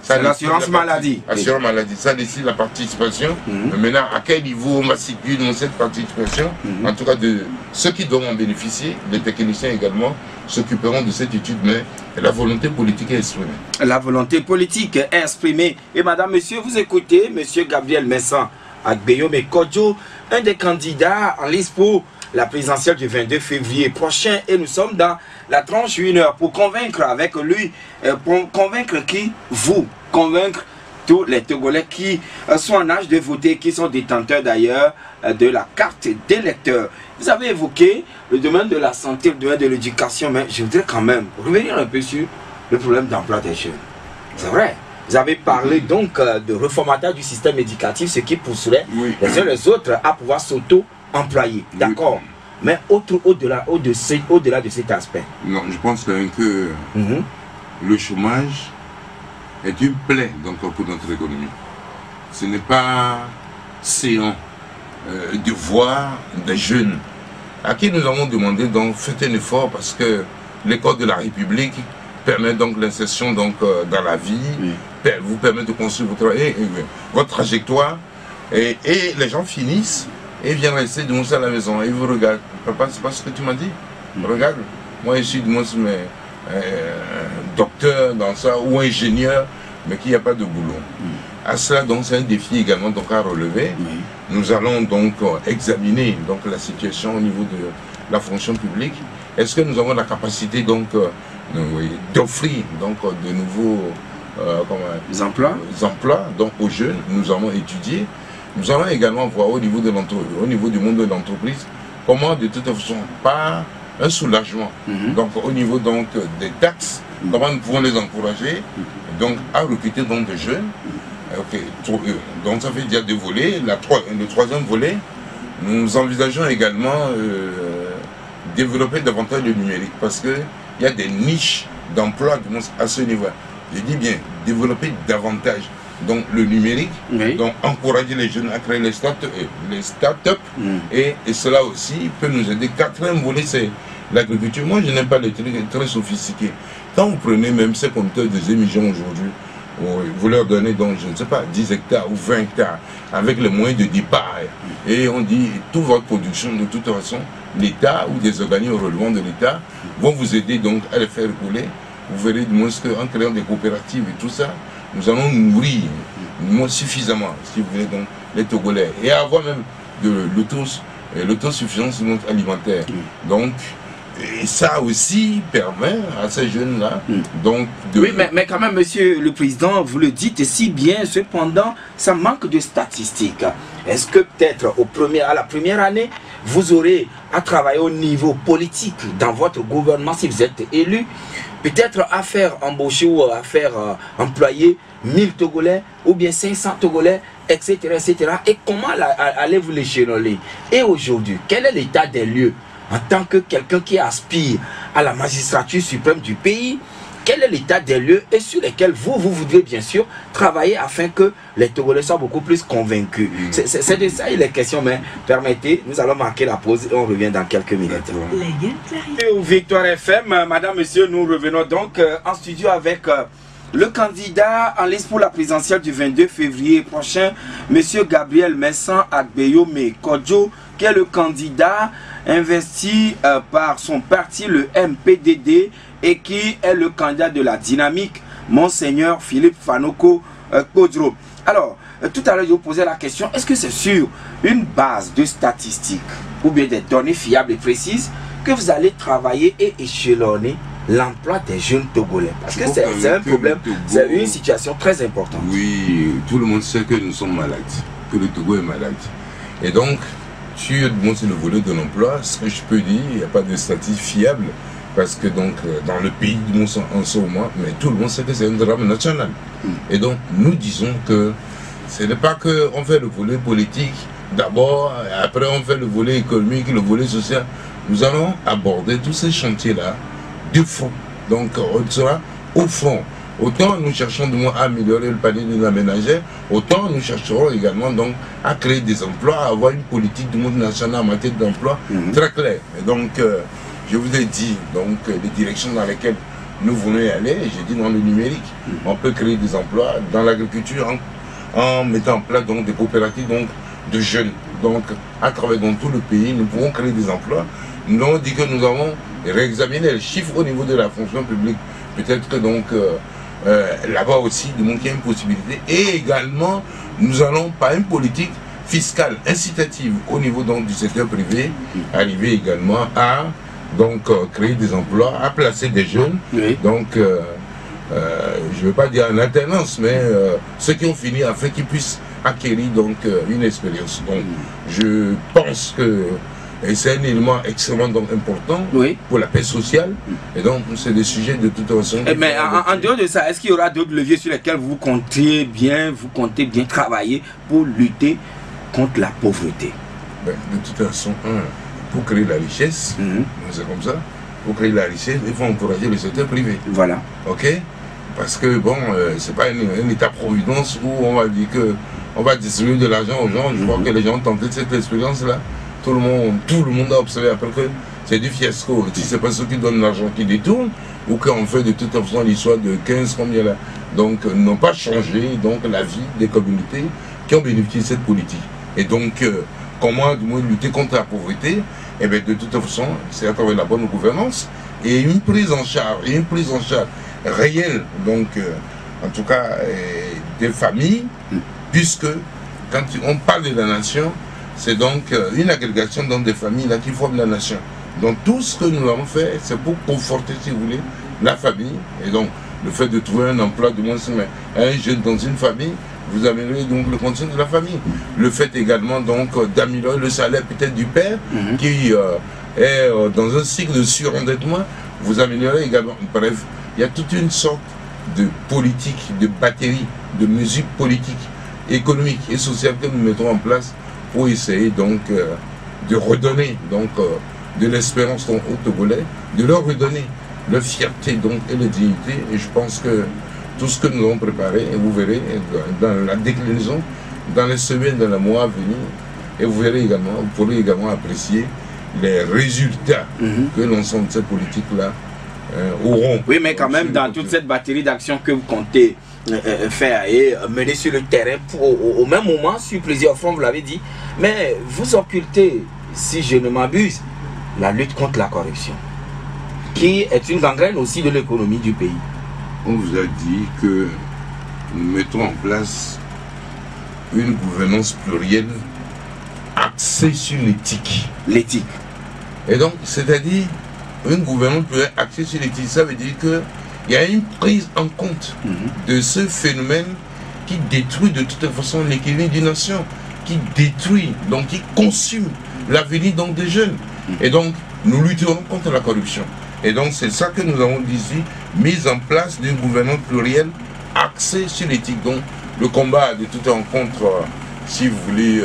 C'est l'assurance maladie. Assurance maladie, ça décide la participation. Mais maintenant, à quel niveau on va situer dans cette participation? En tout cas, de ceux qui doivent en bénéficier, les techniciens également, s'occuperont de cette étude, mais la volonté politique est exprimée. La volonté politique est exprimée. Et madame, monsieur, vous écoutez, monsieur Gabriel Messan Agbeyome Kodjo, un des candidats en liste pour la présidentielle du 22 février prochain. Et nous sommes dans la tranche 1 heure pour convaincre avec lui, pour convaincre qui? Vous. Convaincre tous les Togolais qui sont en âge de voter, qui sont détenteurs d'ailleurs de la carte d'électeur. Vous avez évoqué le domaine de la santé, le domaine de l'éducation, mais je voudrais quand même revenir un peu sur le problème d'emploi des jeunes. C'est vrai. Vous avez parlé donc de reformatage du système éducatif, ce qui pousserait les uns les autres à pouvoir s'auto-employer. D'accord. Mais au-delà de cet aspect. Non, je pense que le chômage est une plaie donc, pour notre économie. Ce n'est pas séant de voir des jeunes à qui nous avons demandé donc faites un effort parce que l'école de la République permet donc l'insertion donc dans la vie, vous permet de construire votre trajectoire et les gens finissent et viennent rester de à la maison et ils vous regardent. Papa, c'est pas ce que tu m'as dit. Regarde, moi je suis docteur dans ça ou ingénieur, mais qu'il n'y a pas de boulot. À cela donc c'est un défi également donc à relever. Nous allons donc examiner donc la situation au niveau de la fonction publique. Est-ce que nous avons la capacité donc d'offrir donc de nouveaux emplois donc aux jeunes? Nous allons étudier. Nous allons également voir au niveau du monde de l'entreprise comment de toute façon par un soulagement donc au niveau donc des taxes, comment nous pouvons les encourager donc à recruter donc des jeunes. Donc ça fait déjà deux volets. Le troisième volet, nous envisageons également développer davantage le numérique parce qu'il y a des niches d'emploi à ce niveau. Je dis bien développer davantage donc le numérique, donc encourager les jeunes à créer les start-up et cela aussi peut nous aider. Quatrième volet, c'est l'agriculture. Moi je n'aime pas les trucs très sophistiqués. Quand vous prenez même ces compteurs des émissions aujourd'hui, vous leur donnez donc, je ne sais pas, 10 hectares ou 20 hectares avec les moyens de départ. Et on dit, toute votre production, de toute façon, l'État ou des organismes relevant de l'État vont vous aider donc à les faire rouler. Vous verrez du moins qu'en créant des coopératives et tout ça, nous allons nourrir suffisamment, si vous voulez, donc, les Togolais. Et avoir même de l'autosuffisance alimentaire. Donc, et ça aussi permet à ces jeunes-là donc de... Oui, mais quand même, monsieur le président, vous le dites si bien, cependant, ça manque de statistiques. Est-ce que peut-être à la première année, vous aurez à travailler au niveau politique dans votre gouvernement si vous êtes élu, peut-être à faire embaucher ou à faire employer 1000 Togolais ou bien 500 Togolais, etc. etc. Et comment allez-vous les échelonner? Et aujourd'hui, quel est l'état des lieux? En tant que quelqu'un qui aspire à la magistrature suprême du pays, quel est l'état des lieux et sur lesquels vous voudrez bien sûr travailler afin que les Togolais soient beaucoup plus convaincus? C'est de ça il est question, mais permettez, nous allons marquer la pause et on revient dans quelques minutes. Victoire FM, madame, monsieur, nous revenons donc en studio avec le candidat en liste pour la présidentielle du 22 février prochain, monsieur Gabriel Messan Agbeyome Kodjo, qui est le candidat investi par son parti, le MPDD, et qui est le candidat de la dynamique, Monseigneur Philippe Fanoko Kodjo. Alors, tout à l'heure, je vous posais la question, est-ce que c'est sur une base de statistiques ou bien des données fiables et précises que vous allez travailler et échelonner l'emploi des jeunes Togolais? Parce que c'est un problème, c'est une situation très importante. Oui, tout le monde sait que nous sommes malades, que le Togo est malade. Et donc, sur le volet de l'emploi, ce que je peux dire, il n'y a pas de statistiques fiables, parce que donc, dans le pays en ce moment, mais tout le monde sait que c'est un drame national. Et donc, nous disons que ce n'est pas qu'on fait le volet politique d'abord, après on fait le volet économique, le volet social. Nous allons aborder tous ces chantiers-là de fond. Donc, on sera au fond. Autant nous cherchons à améliorer le panier de la ménagère, autant nous chercherons également donc à créer des emplois, à avoir une politique du monde national en matière d'emploi très claire. Et donc, je vous ai dit donc les directions dans lesquelles nous voulons y aller, j'ai dit dans le numérique. On peut créer des emplois dans l'agriculture en mettant en place donc, des coopératives donc, de jeunes. Donc, à travers dans tout le pays, nous pouvons créer des emplois. Nous avons dit que nous avons réexaminé les chiffres au niveau de la fonction publique. Peut-être que donc là-bas aussi, il y a une possibilité. Et également, nous allons, par une politique fiscale incitative au niveau donc, du secteur privé, arriver également à donc, créer des emplois, à placer des jeunes. Oui. Donc, je ne veux pas dire en alternance, mais ceux qui ont fini afin qu'ils puissent acquérir donc, une expérience. Donc, je pense que c'est un élément extrêmement donc, important pour la paix sociale. Et donc, c'est des sujets de toute façon. Mais en dehors de ça, est-ce qu'il y aura d'autres leviers sur lesquels vous comptez bien travailler pour lutter contre la pauvreté? De toute façon, pour créer la richesse, c'est comme ça, pour créer la richesse, il faut encourager le secteur privé. Voilà. Ok? Parce que bon, c'est pas un état-providence où on va dire que on va distribuer de l'argent aux gens. Je crois que les gens ont tenté cette expérience-là. Tout le monde a observé après que c'est du fiasco. Si c'est pas ceux qui donnent l'argent qui détournent, ou qu'on fait de toute façon l'histoire de 15 combien là. Donc, n'ont pas changé donc, la vie des communautés qui ont bénéficié de cette politique. Et donc, comment lutter contre la pauvreté? Eh bien, de toute façon, c'est à travers la bonne gouvernance et une prise en charge réelle, donc, en tout cas, des familles, puisque quand on parle de la nation, c'est donc une agrégation dans des familles là, qui forment la nation. Donc tout ce que nous avons fait, c'est pour conforter, si vous voulez, la famille. Et donc le fait de trouver un emploi de moins un jeune dans une famille, vous améliorez donc le contenu de la famille. Le fait également donc d'améliorer le salaire peut-être du père qui est dans un cycle de surendettement, vous améliorez également. Bref, il y a toute une sorte de politique, de batterie, de mesures politiques, économiques et sociales que nous mettons en place pour essayer donc de redonner donc de l'espérance aux Togolais, de leur redonner leur fierté donc et leur dignité. Et je pense que tout ce que nous avons préparé, et vous verrez dans la déclinaison, dans les semaines, dans les mois à venir, et vous verrez également, vous pourrez également apprécier les résultats que l'ensemble de ces politiques-là auront. Oui, mais quand même, dans toute cette batterie d'actions que vous comptez faire et mener sur le terrain au même moment sur plusieurs fronts, vous l'avez dit, mais vous occultez, si je ne m'abuse, la lutte contre la corruption, qui est une gangrène aussi de l'économie du pays. On vous a dit que nous mettons en place une gouvernance plurielle axée sur l'éthique. L'éthique. Et donc, c'est-à-dire une gouvernance plurielle axée sur l'éthique, ça veut dire que il y a une prise en compte de ce phénomène qui détruit de toute façon l'équilibre d'une nation, qui détruit, donc qui consume l'avenir donc des jeunes. Et donc, nous lutterons contre la corruption. Et donc, c'est ça que nous avons dit ici, mise en place d'une gouvernance plurielle axée sur l'éthique. Donc, le combat de toute rencontre, si vous voulez,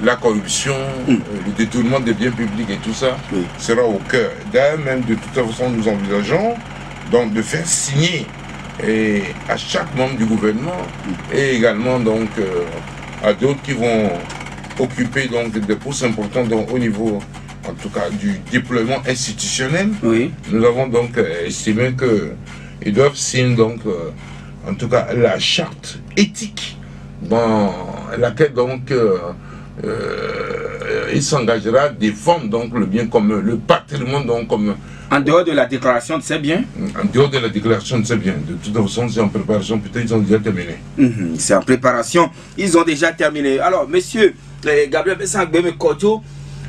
la corruption, le détournement des biens publics et tout ça, sera au cœur. D'ailleurs, même de toute façon, nous envisageons donc de faire signer à chaque membre du gouvernement et également donc à d'autres qui vont occuper donc des postes importants donc, au niveau en tout cas du déploiement institutionnel. Nous avons donc estimé qu'ils doivent signer donc en tout cas la charte éthique dans laquelle donc il s'engagera à défendre donc le bien commun, le patrimoine donc commun. En dehors de la déclaration de ces biens? En dehors de la déclaration de ces biens. De toute façon, c'est en préparation. Peut-être ils ont déjà terminé. C'est en préparation. Ils ont déjà terminé. Alors, monsieur Gabriel Bessang-Gbeme Kodjo,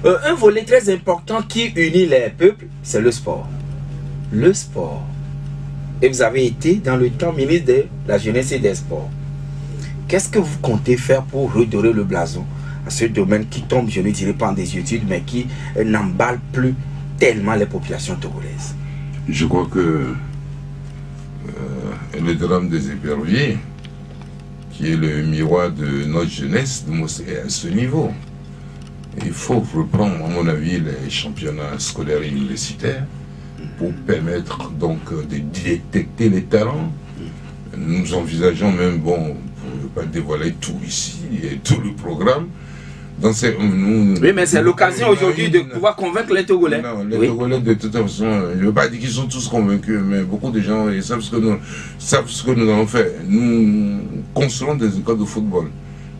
un volet très important qui unit les peuples, c'est le sport. Le sport. Et vous avez été dans le temps ministre de la Jeunesse et des Sports. Qu'est-ce que vous comptez faire pour redorer le blason à ce domaine qui tombe, je ne dirais pas en désuétude, mais qui n'emballe plus tellement les populations togolaises? Je crois que le drame des éperviers, qui est le miroir de notre jeunesse, est à ce niveau. Il faut reprendre, à mon avis, les championnats scolaires et universitaires pour permettre donc de détecter les talents. Nous envisageons même, bon, pour ne pas dévoiler tout ici et tout le programme, Oui, mais c'est l'occasion aujourd'hui de pouvoir convaincre les Togolais. Non, les Togolais, de toute façon, je ne veux pas dire qu'ils sont tous convaincus, mais beaucoup de gens ils savent ce que nous avons fait. Nous construisons des écoles de football.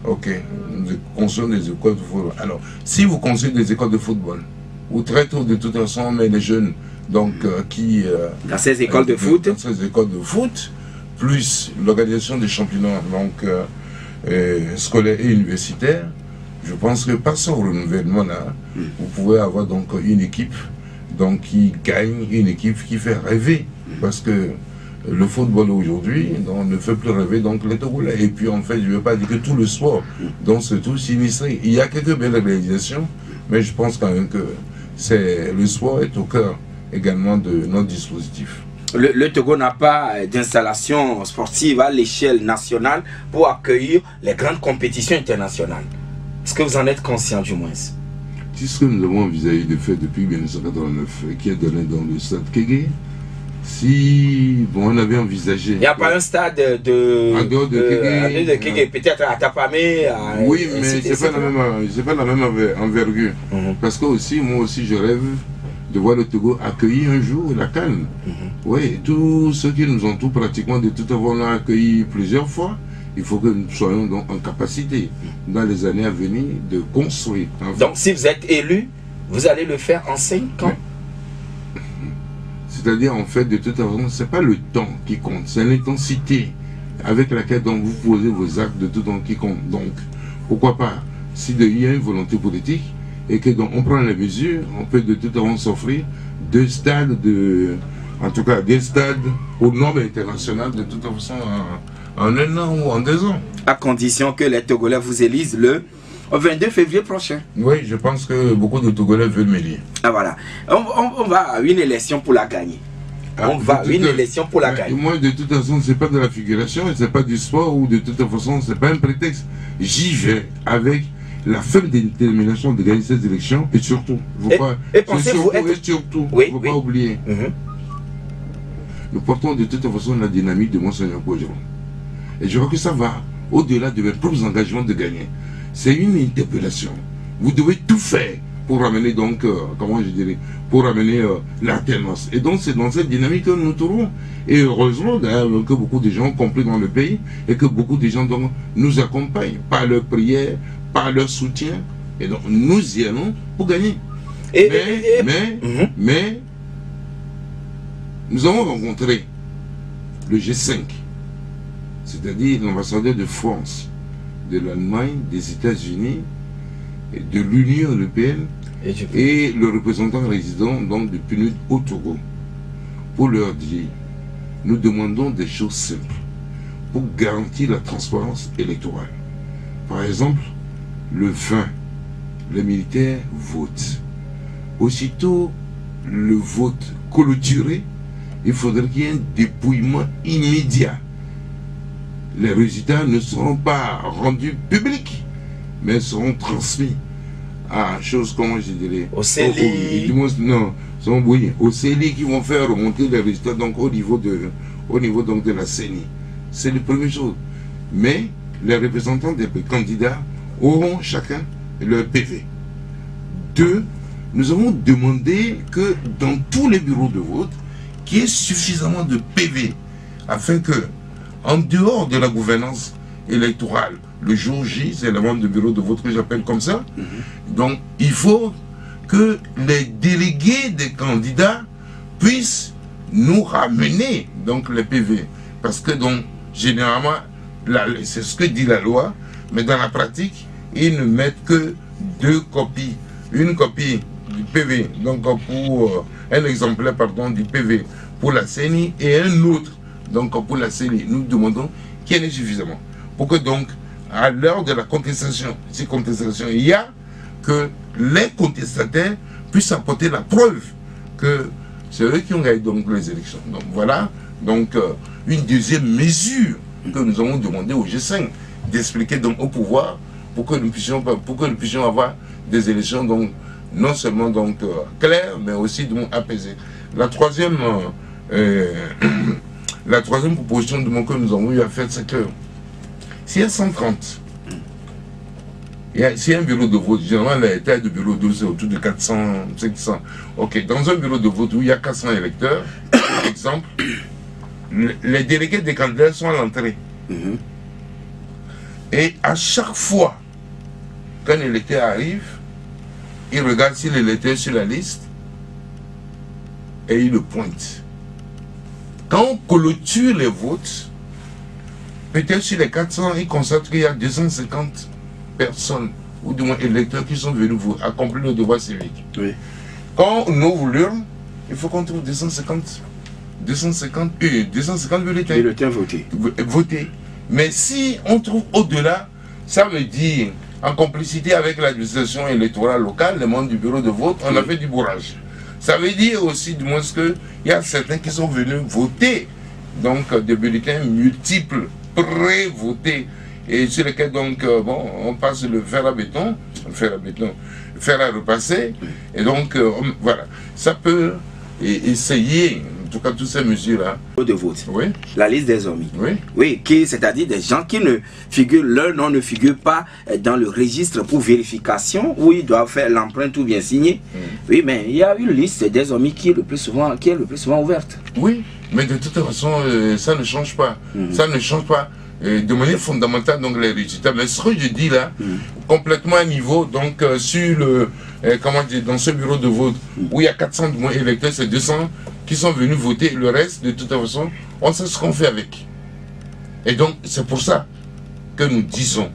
Ok, nous construisons des écoles de football. Alors, si vous construisez des écoles de football, ou très tôt, de toute façon, on met les jeunes donc, dans ces écoles de foot. Dans ces écoles de foot, plus l'organisation des championnats donc, scolaires et universitaires, je pense que par ce renouvellement-là, vous pouvez avoir donc une équipe donc, qui gagne, une équipe qui fait rêver. Parce que le football aujourd'hui ne fait plus rêver donc, les Togolais. Et puis en fait, je ne veux pas dire que tout le sport donc c'est tout sinistré. Il y a quelques belles réalisations, mais je pense quand même que le sport est au cœur également de notre dispositif. Le Togo n'a pas d'installation sportive à l'échelle nationale pour accueillir les grandes compétitions internationales. Est-ce que vous en êtes conscient du moins? C'est ce que nous avons envisagé de faire depuis 1989 et qui est donné dans le stade Kégué. Si on avait envisagé... Il n'y a pas un stade de Kégué, peut-être à Tapamé. Oui, mais ce n'est pas la même envergure. Parce que aussi, moi aussi, je rêve de voir le Togo accueillir un jour la CAN. Oui, tous ceux qui nous entourent pratiquement de tout avoir l'ont accueilli plusieurs fois. Il faut que nous soyons donc en capacité, dans les années à venir, de construire. Donc, si vous êtes élu, vous allez le faire en 5 ans? C'est-à-dire, en fait, de toute façon, ce n'est pas le temps qui compte, c'est l'intensité avec laquelle donc, vous posez vos actes de tout temps qui compte. Donc, pourquoi pas, s'il y a une volonté politique et que donc, on prend les mesures, on peut de toute façon s'offrir 2 stades, en tout cas des stades aux normes internationales de toute façon en 1 an ou en 2 ans. À condition que les Togolais vous élisent le 22 février prochain. Oui, je pense que beaucoup de Togolais veulent m'élire. Ah voilà. On va à une élection pour la gagner. On va à une élection pour la gagner. Moi, de toute façon, ce n'est pas de la figuration, ce n'est pas du sport, ou de toute façon, ce n'est pas un prétexte. J'y vais avec la ferme détermination de gagner cette élection. Et surtout, pensez-vous être... il ne faut pas oublier. Nous portons de toute façon la dynamique de Monseigneur Kodjo. Et je crois que ça va au-delà de mes propres engagements de gagner. C'est une interpellation. Vous devez tout faire pour ramener donc, comment je dirais, pour ramener l'alternance. Et donc c'est dans cette dynamique que nous nous trouvons. Et heureusement d'ailleurs que beaucoup de gens ont compris dans le pays et que beaucoup de gens donc, nous accompagnent par leur prière, par leur soutien. Et donc nous y allons pour gagner. Mais nous avons rencontré le G5, c'est-à-dire l'ambassadeur de France, de l'Allemagne, des États-Unis, de l'Union européenne et le représentant résident donc du PNUD au Togo, pour leur dire, nous demandons des choses simples pour garantir la transparence électorale. Par exemple, le 20, les militaires votent. Aussitôt le vote clôturé, il faudrait qu'il y ait un dépouillement immédiat. Les résultats ne seront pas rendus publics, mais seront transmis à choses, comment je dirais, au CELI. Au CELI qui vont faire remonter les résultats donc, au niveau donc, de la CENI. C'est la première chose. Mais les représentants des candidats auront chacun leur PV. 2, nous avons demandé que dans tous les bureaux de vote, qu'il y ait suffisamment de PV afin que, en dehors de la gouvernance électorale, le jour J, c'est la membre de bureau de vote que j'appelle comme ça, donc il faut que les délégués des candidats puissent nous ramener donc les PV. Parce que donc, généralement, c'est ce que dit la loi, mais dans la pratique, ils ne mettent que 2 copies. Une copie du PV, donc pour un exemplaire pardon, du PV pour la CENI et un autre donc pour la CENI. Nous demandons qu'il y en ait suffisamment pour que donc à l'heure de la contestation, si contestation il y a, que les contestataires puissent apporter la preuve que c'est eux qui ont gagné donc les élections. Donc voilà donc une deuxième mesure que nous avons demandé au G5 d'expliquer donc au pouvoir pour que nous puissions avoir des élections donc non seulement donc claires mais aussi donc apaisées. La troisième proposition de que nous avons eu à faire, c'est que s'il y a 130 s'il y a un bureau de vote, généralement la taille de bureau de vote c'est autour de 400, 500. Ok, dans un bureau de vote où il y a 400 électeurs, par exemple, les délégués des candidats sont à l'entrée. Et à chaque fois qu'un électeur arrive, il regarde si l'électeur est sur la liste et il le pointe. Quand on clôture les votes, peut-être sur les 400, il constate qu'il y a 250 personnes, ou du moins électeurs, qui sont venus vous accomplir le devoir civique. Oui. Quand on ouvre l'urne, il faut qu'on trouve 250 bulletins votés. Mais si on trouve au-delà, ça veut dire, en complicité avec l'administration électorale locale, les membres du bureau de vote, on a fait du bourrage. Ça veut dire aussi, du moins, qu'il y a certains qui sont venus voter, donc des bulletins multiples, pré-votés, et sur lesquels, donc, bon, on passe le fer à béton, fer à repasser, et donc, voilà, ça peut essayer, en tout cas, toutes ces mesures-là. De vote. Oui. La liste des hommes. Oui. Oui, c'est-à-dire des gens qui ne figurent, leur nom ne figure pas dans le registre pour vérification, où ils doivent faire l'empreinte ou bien signer. Oui, mais il y a une liste des hommes qui est le plus souvent ouverte. Oui, mais de toute façon, ça ne change pas. Ça ne change pas de manière fondamentale donc les résultats. Mais ce que je dis là, complètement à niveau, donc sur le, comment dire, dans ce bureau de vote où il y a 400 de moins électeurs, c'est 200 qui sont venus voter. Le reste, de toute façon, on sait ce qu'on fait avec. Et donc, c'est pour ça que nous disons,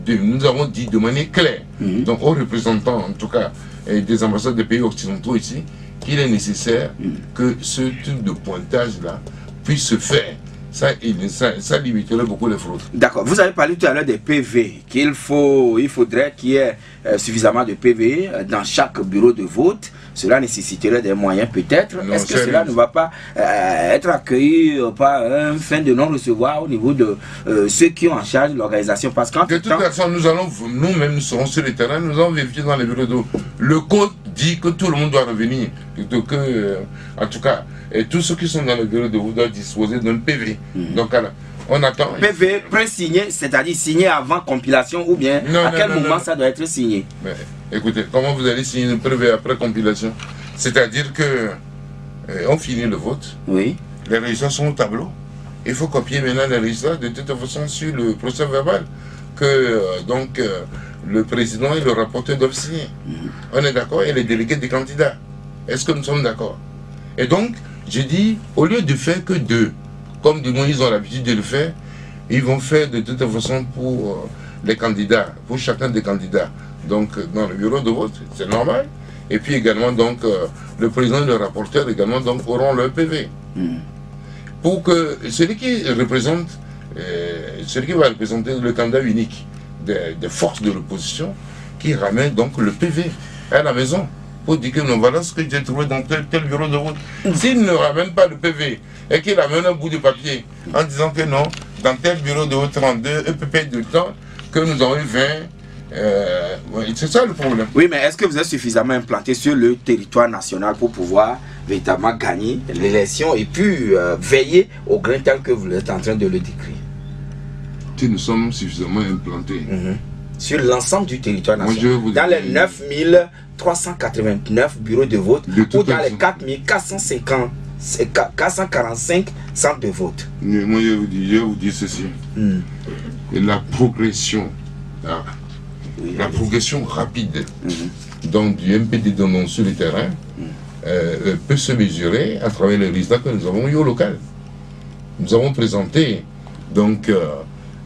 nous avons dit de manière claire, donc aux représentants, en tout cas, des ambassades des pays occidentaux ici, qu'il est nécessaire que ce type de pointage-là puisse se faire. Ça limiterait beaucoup les fraudes. D'accord. Vous avez parlé tout à l'heure des PV, il faudrait qu'il y ait suffisamment de PV dans chaque bureau de vote. Cela nécessiterait des moyens peut-être. Est-ce que cela ne va pas être accueilli par un fin de non-recevoir au niveau de ceux qui ont en charge de Parce qu'en de toute façon, nous-mêmes, nous serons sur le terrain, nous allons vérifier dans les bureaux de vote. Le code dit que tout le monde doit revenir. En tout cas, et tous ceux qui sont dans le bureau de vote doivent disposer d'un PV. Donc, alors, on attend. PV pré-signé, c'est-à-dire signé avant compilation ou bien à quel moment ça doit être signé? Mais, écoutez, comment vous allez signer le PV après compilation? C'est-à-dire que on finit le vote, oui. Les résultats sont au tableau. Il faut copier maintenant les résultats de toute façon sur le procès verbal que le président et le rapporteur doivent signer. On est d'accord? Et les délégués des candidats. Est-ce que nous sommes d'accord? Et donc, j'ai dit, au lieu de faire que deux, comme du moins ils ont l'habitude de le faire, ils vont faire de toute façon pour les candidats, pour chacun des candidats. Donc, dans le bureau de vote, c'est normal. Et puis également, donc, le président et le rapporteur également donc, auront leur PV. Pour que celui qui va représenter le candidat unique des forces de l'opposition, qui ramène donc le PV à la maison. Pour dire que non, voilà ce que j'ai trouvé dans tel bureau de vote. S'il ne ramène pas le PV et qu'il amène un bout de papier en disant que non, dans tel bureau de vote 32, EPP de temps, que nous avons eu 20, c'est ça le problème. Oui, mais est-ce que vous êtes suffisamment implanté sur le territoire national pour pouvoir véritablement gagner l'élection et puis veiller au grain tel que vous êtes en train de le décrire? Si nous sommes suffisamment implantés. Sur l'ensemble du territoire national, dans les 9389 bureaux de vote ou dans les 445 centres de vote. Moi, je vais vous dire ceci. Et la progression, la progression rapide donc, du MPD sur le terrain peut se mesurer à travers les résultats que nous avons eu au local. Nous avons présenté donc,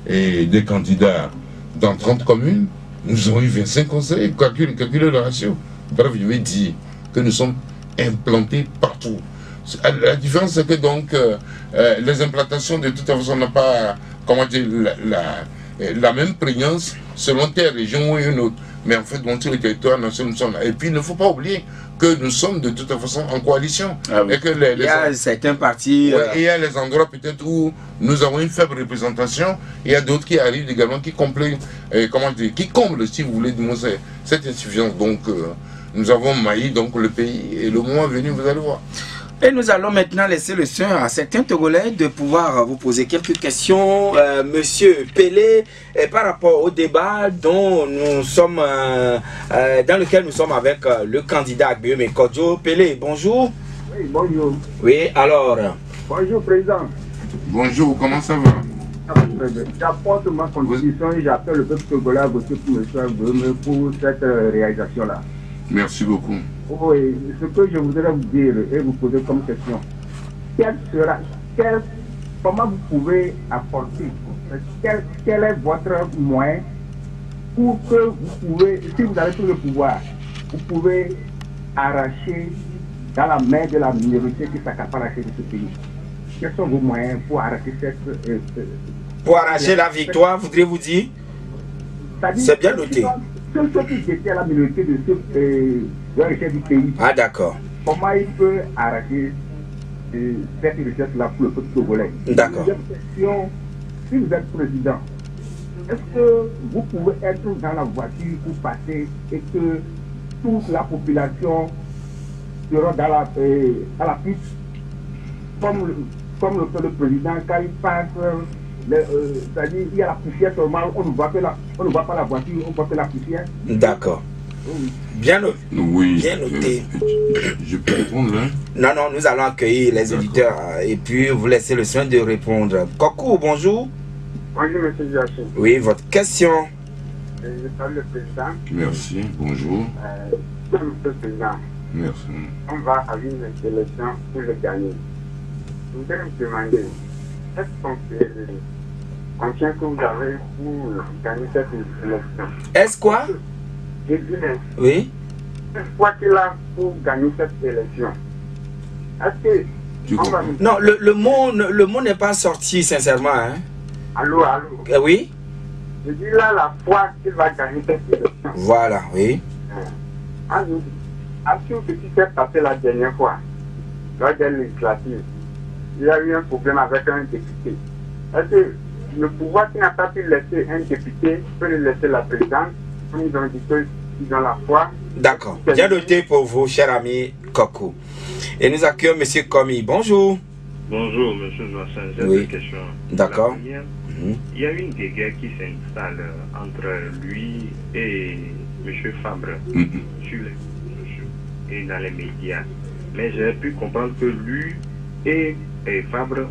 des candidats dans 30 communes, nous avons eu 25 conseils, calculez le ratio. Bref, je vais dire que nous sommes implantés partout. La différence, c'est que donc, les implantations de toute façon n'ont pas, comment dire, la même prégnance selon telle région ou une autre. Mais en fait, dans tous les territoires nationaux, nous sommes là. Et puis, il ne faut pas oublier que nous sommes de toute façon en coalition. Et que il y a certains partis... il y a les endroits peut-être où nous avons une faible représentation. Il y a d'autres qui arrivent également, qui comblent, qui comblent, si vous voulez, cette insuffisance. Donc, nous avons maillé donc, le pays. Et le moment venu, vous allez voir. Et nous allons maintenant laisser le soin à certains Togolais de pouvoir vous poser quelques questions. Monsieur Pelé, par rapport au débat dont nous sommes, dans lequel nous sommes avec le candidat Agbeyome Kodjo. Pelé, bonjour. Oui, bonjour. Oui, alors. Bonjour, Président. Bonjour, comment ça va? J'apporte ma contribution et j'appelle le peuple togolais à voter pour M. Agbeyome pour cette réalisation-là. Merci beaucoup. Oui, ce que je voudrais vous dire et vous poser comme question, comment vous pouvez apporter, quel est votre moyen pour que vous pouvez, si vous avez tout le pouvoir, vous pouvez arracher dans la main de la minorité qui s'accapare de ce pays. Quels sont vos moyens pour arracher pour arracher la victoire, voudriez-vous dire? C'est bien noté. Ceux qui détiennent la minorité de la richesse du pays. Ah, d'accord. Comment il peut arracher cette richesse-là pour le peuple togolais? D'accord. Si vous êtes président, est-ce que vous pouvez être dans la voiture pour passer et que toute la population sera dans la piste comme le fait le président quand il passe? C'est-à-dire il y a la poussière seulement, on ne voit pas la voiture, on voit que la poussière. D'accord. Bien noté. Oui. Bien noté. Je peux répondre là? Non, nous allons accueillir les auditeurs et puis vous laisser le soin de répondre. Coucou, bonjour. Bonjour, monsieur Joachim. Oui, votre question. Je salue le président. Merci, bonjour. Monsieur le président, Merci. on va à une élection pour le gagner. Je voudrais me demander, est-ce qu'on fait combien que vous avez pour gagner cette élection? Est-ce quoi? Je dis, Oui. quoi qu'il a pour gagner cette élection? Est-ce que on va... Non, le mot n'est pas sorti sincèrement. Hein? Allô? Oui. Je dis là la foi qu'il va gagner cette élection. Voilà, oui. Assure ce qui s'est passé la dernière fois, lors des législatives, il y a eu un problème avec un député. Est-ce que le pouvoir qui n'a pas pu laisser un député peut le laisser la présidente, comme ils ont dit qu'ils ont la foi? D'accord. Bien noté pour vous, cher ami Coco. Et nous accueillons M. Komi. Bonjour. Bonjour, M. Joachim. J'ai deux questions. D'accord. Il y a une guerre qui s'installe entre lui et M. Fabre sur les réseaux sociaux et dans les médias. Mais j'ai pu comprendre que lui et Fabre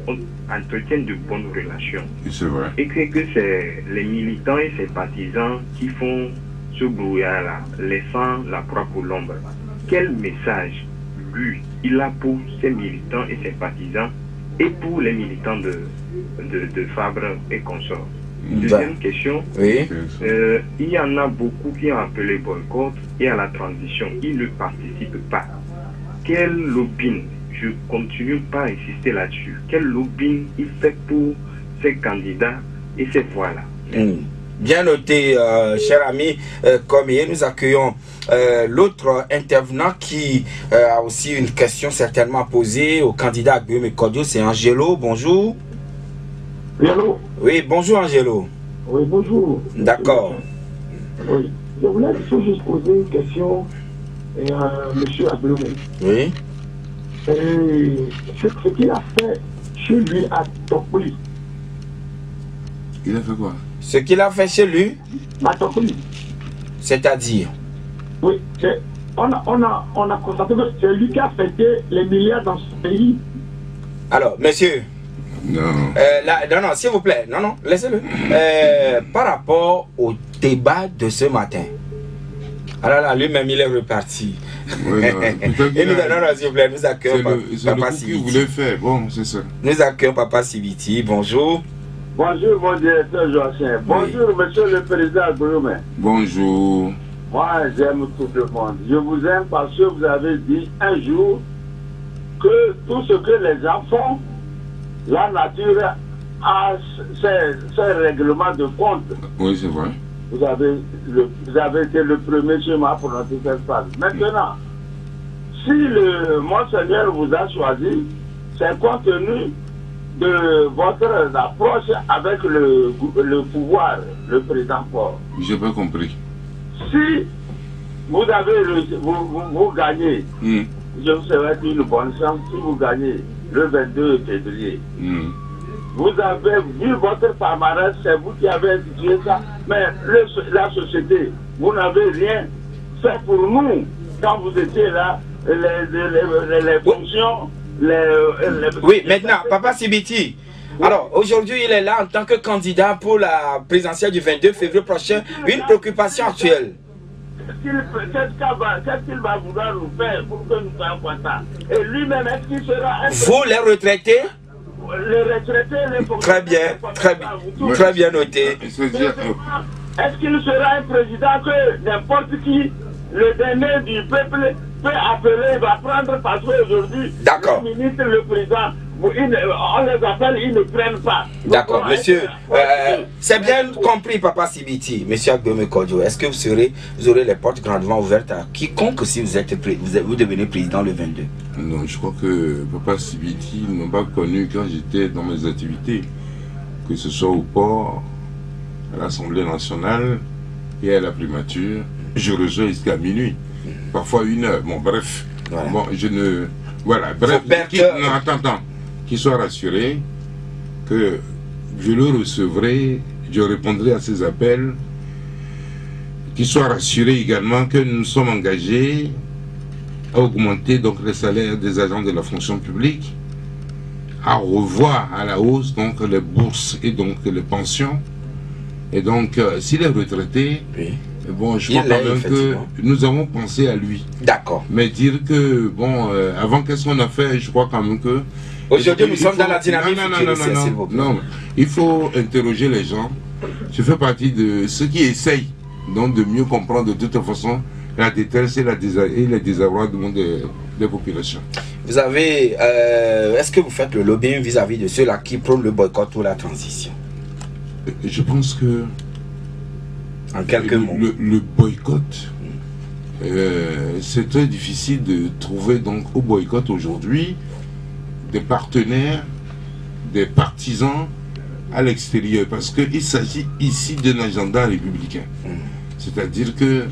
entretiennent de bonnes relations. C'est vrai. Et que c'est les militants et ses partisans qui font ce brouillard-là, laissant la proie pour l'ombre. Quel message, lui, il a pour ses militants et ses partisans et pour les militants de Fabre et consorts? Deuxième question, oui. Il y en a beaucoup qui ont appelé boycott et à la transition, ils ne participent pas. Quel lobbying, je continue pas à insister là-dessus, quel lobbying il fait pour ces candidats et ces voix-là? Bien noté, cher ami Komi. Nous accueillons l'autre intervenant qui a aussi une question certainement posée au candidat Agbeyome Kodjo, c'est Angelo. Bonjour. Allô? Oui, bonjour Angelo. Oui, bonjour. D'accord. Oui. Je voulais juste poser une question à M. Agbeyome. Oui. Ce qu'il a fait chez lui à Topoli. Il a fait quoi? Ce qu'il a fait chez lui, À Topoli. c'est-à-dire? Oui, on a constaté que c'est lui qui a fêté les milliards dans ce pays. Alors, monsieur. Non. Non, s'il vous plaît. Non, laissez-le. Par rapport au débat de ce matin. Alors là, lui-même, il est reparti. Oui, Et nous, non, s'il vous plaît, nous accueillons Papa Siviti. Qu'il voulait faire. Bon, c'est ça. Nous accueillons Papa Siviti. Bonjour. Bonjour, mon directeur Joachim. Bonjour, monsieur le président Agbeyome. Bonjour. Moi, j'aime tout le monde. Je vous aime parce que vous avez dit un jour que tout ce que les gens font, la nature a ses règlements de compte. Oui, c'est vrai. Vous avez été le premier chez moi pour noter cette phrase. Maintenant, si le Monseigneur vous a choisi, c'est compte tenu de votre approche avec le pouvoir, le président Fort. J'ai pas compris. Si vous avez vous gagnez, je vous souhaite une bonne chance si vous gagnez le 22 février. Vous avez vu votre palmarès, c'est vous qui avez institué ça, mais la société, vous n'avez rien fait pour nous quand vous étiez là, les fonctions, Oui, maintenant, Papa Sibiti, alors aujourd'hui il est là en tant que candidat pour la présidentielle du 22 février prochain, une préoccupation actuelle. Qu'est-ce qu'il va vouloir nous faire pour que nous soyons contents? Et lui-même, est-ce qu'il sera... Vous, les retraités? Les retraités, les fonctionnaires... Très bien, très bien noté. Est-ce qu'il sera un président que n'importe qui, le dernier du peuple, peut appeler, va prendre parce qu'aujourd'hui, le ministre, le président, on les appelle, ils ne prennent pas. D'accord, monsieur, c'est bien compris, Papa Sibiti, monsieur Agbéomé Kodjo. Est-ce que vous aurez les portes grandement ouvertes à quiconque si vous devenez président le 22? Non, je crois que Papa Sibiti ne m'a pas connu quand j'étais dans mes activités, que ce soit au port, à l'Assemblée nationale et à la primature. Je rejoins jusqu'à minuit, parfois 1 heure. Bon, bref, bon, je ne... Voilà, bref, non, attends. Qu'il soit rassuré que je le recevrai, je répondrai à ses appels, qu'il soit rassuré également que nous sommes engagés à augmenter donc les salaires des agents de la fonction publique, à revoir à la hausse donc les bourses et donc les pensions, et donc s'il est retraité, bon, je crois quand même que nous avons pensé à lui. D'accord. Mais dire que, bon, avant qu'est-ce qu'on a fait, je crois quand même que... Aujourd'hui, nous sommes dans la dynamique. Non, il faut interroger les gens. Je fais partie de ceux qui essayent donc de mieux comprendre de toute façon la détresse et les désarrois du monde des populations. Vous avez... est-ce que vous faites le lobbying vis-à-vis de ceux-là qui prônent le boycott ou la transition? Je pense que... En quelques mots. Le boycott, c'est très difficile de trouver donc au boycott aujourd'hui des partenaires, des partisans à l'extérieur, parce qu'il s'agit ici d'un agenda républicain. C'est-à-dire que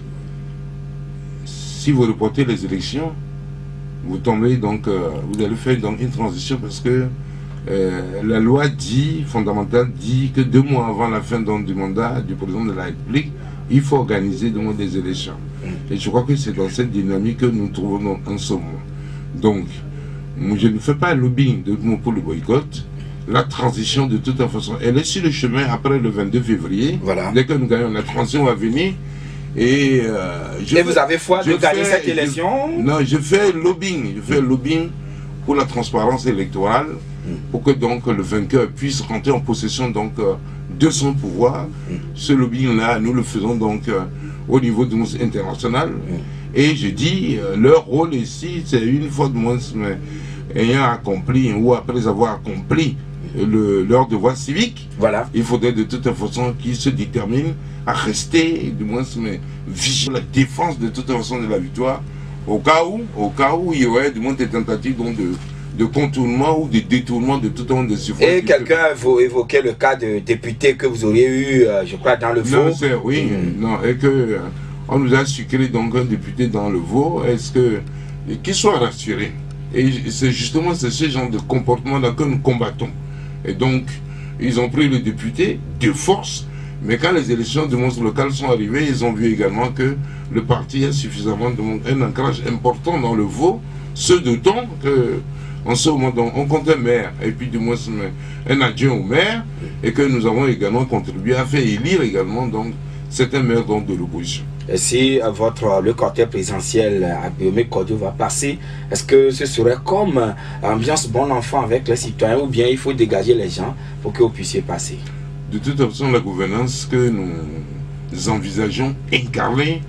si vous reportez les élections, vous tombez donc, vous allez faire donc une transition parce que la loi fondamentale dit que 2 mois avant la fin donc, du mandat du président de la République, il faut organiser donc, des élections. Et je crois que c'est dans cette dynamique que nous trouvons en ce moment. Donc, je ne fais pas un lobbying pour le boycott. La transition, de toute façon, elle est sur le chemin après le 22 février. Voilà. Dès que nous gagnons, la transition va venir. Et, vous avez foi de gagner cette élection? Non, je fais lobbying. Je fais lobbying pour la transparence électorale, pour que donc le vainqueur puisse rentrer en possession donc de son pouvoir. Ce lobbying-là, nous le faisons donc au niveau de notre international. Et je dis, leur rôle ici, c'est une fois de moins, ayant accompli ou après avoir accompli leur devoir civique, voilà. Il faudrait de toute façon qu'ils se déterminent à rester, du moins, vigilants la défense de toute façon de la victoire, au cas où il y aurait du moins des tentatives donc, de contournement ou de détournement de tout un monde de suffrage. Et quelqu'un a évoqué le cas de député que vous auriez eu, je crois, dans le Vaud. Oui, non, et que on nous a sucré donc un député dans le Vaud. Est-ce que qu'il soit rassuré? Et c'est justement ce genre de comportement-là que nous combattons. Et donc, ils ont pris le député de force, mais quand les élections de monstres locales sont arrivées, ils ont vu également que le parti a suffisamment un ancrage important dans le Vaud, ce d'autant que en ce moment, on compte un maire, et puis du moins un adjoint au maire, et que nous avons également contribué à faire élire également donc certains maires donc, de l'opposition. Et si le cortège présidentiel Agbéomé Kodjo va passer, est-ce que ce serait comme ambiance bon enfant avec les citoyens, ou bien il faut dégager les gens pour que vous puissiez passer? De toute façon, la gouvernance que nous envisageons incarner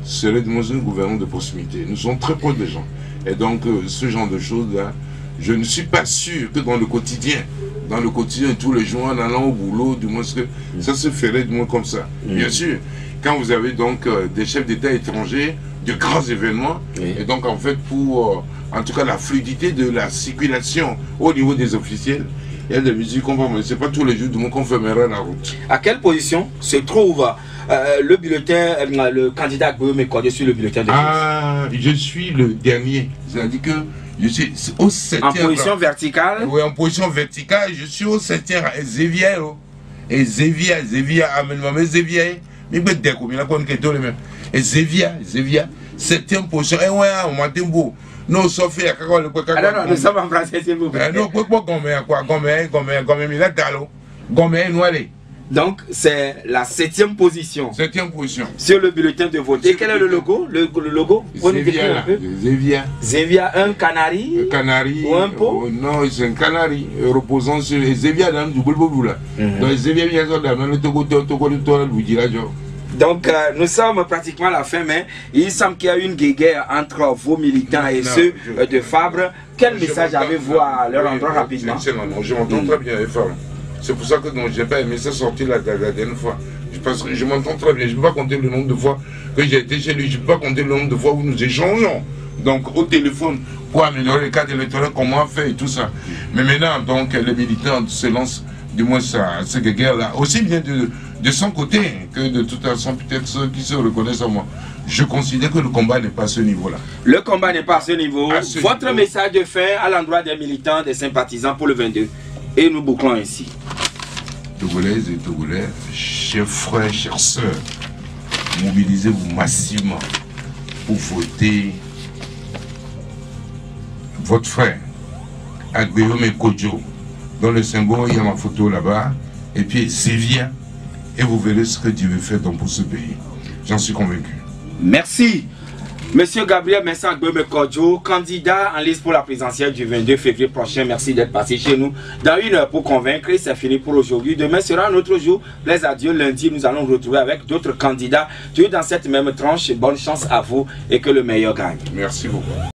serait de une gouvernance de proximité. Nous sommes très proches des gens. Et donc, ce genre de choses-là, je ne suis pas sûr que dans le quotidien, tous les jours, en allant au boulot, du moins que ça se ferait du moins comme ça. Bien sûr, quand vous avez donc des chefs d'État étrangers, de grands événements, et donc en fait pour, en tout cas la fluidité de la circulation au niveau des officiels, il y a des mesures qu'on va, mais ce n'est pas tous les jours du moins qu'on fermera la route. À quelle position se trouve le bulletin, le candidat Guillaume Kodjo sur le bulletin de vote? Ah, je suis le dernier. C'est-à-dire que je suis au 7e. En position verticale? Oui, en position verticale, je suis au 7e rang. Xavier, et Xavier, amène-moi, Xavier. Mais bien, dès qu'on a connu tout le même. Et Xavier, 7e position. Et ouais, on m'a dit beau. Non, Sophie, ah non, nous sommes en français, s'il vous plaît. Non, quoi, donc, c'est la 7e position. 7e position. Sur le bulletin de vote. Et quel est le logo? Le logo? Xavier, un canari? Un canari. Ou un pot? Non, c'est un canari reposant sur les Xavier dans du boulot là. Donc, Xavier vient dans le Togo, donc, nous sommes pratiquement à la fin, mais il semble qu'il y a une guéguerre entre vos militants et ceux de Fabre. Quel message avez-vous à leur endroit rapidement? Non, je m'entends très bien avec Fabre. C'est pour ça que je n'ai pas aimé ça sortir la dernière fois. Parce que je m'entends très bien. Je ne peux pas compter le nombre de fois que j'ai été chez lui. Je ne peux pas compter le nombre de fois où nous échangeons. Donc, au téléphone, pour améliorer les cadres électoraux, comment faire et tout ça. Mais maintenant, donc, les militants se lancent, du moins, cette guerre-là. Aussi bien de son côté que de toute façon, peut-être ceux qui se reconnaissent à moi. Je considère que le combat n'est pas à ce niveau-là. Le combat n'est pas à ce niveau. Votre message de fin à l'endroit des militants, des sympathisants pour le 22. Et nous bouclons ainsi. Togolaises et Togolais, chers frères, chères sœurs, mobilisez-vous massivement pour voter votre frère, Guillaume Kodjo. Dans le symbole, il y a ma photo là-bas. Et puis, Xavier. Et vous verrez ce que Dieu veut faire pour ce pays. J'en suis convaincu. Merci. Monsieur Gabriel Mensah Guillaume Kodjo, candidat en liste pour la présidentielle du 22 février prochain. Merci d'être passé chez nous dans 1 heure pour convaincre. C'est fini pour aujourd'hui. Demain sera un autre jour. Plaise à Dieu. Lundi, nous allons nous retrouver avec d'autres candidats. Toujours dans cette même tranche. Bonne chance à vous et que le meilleur gagne. Merci beaucoup.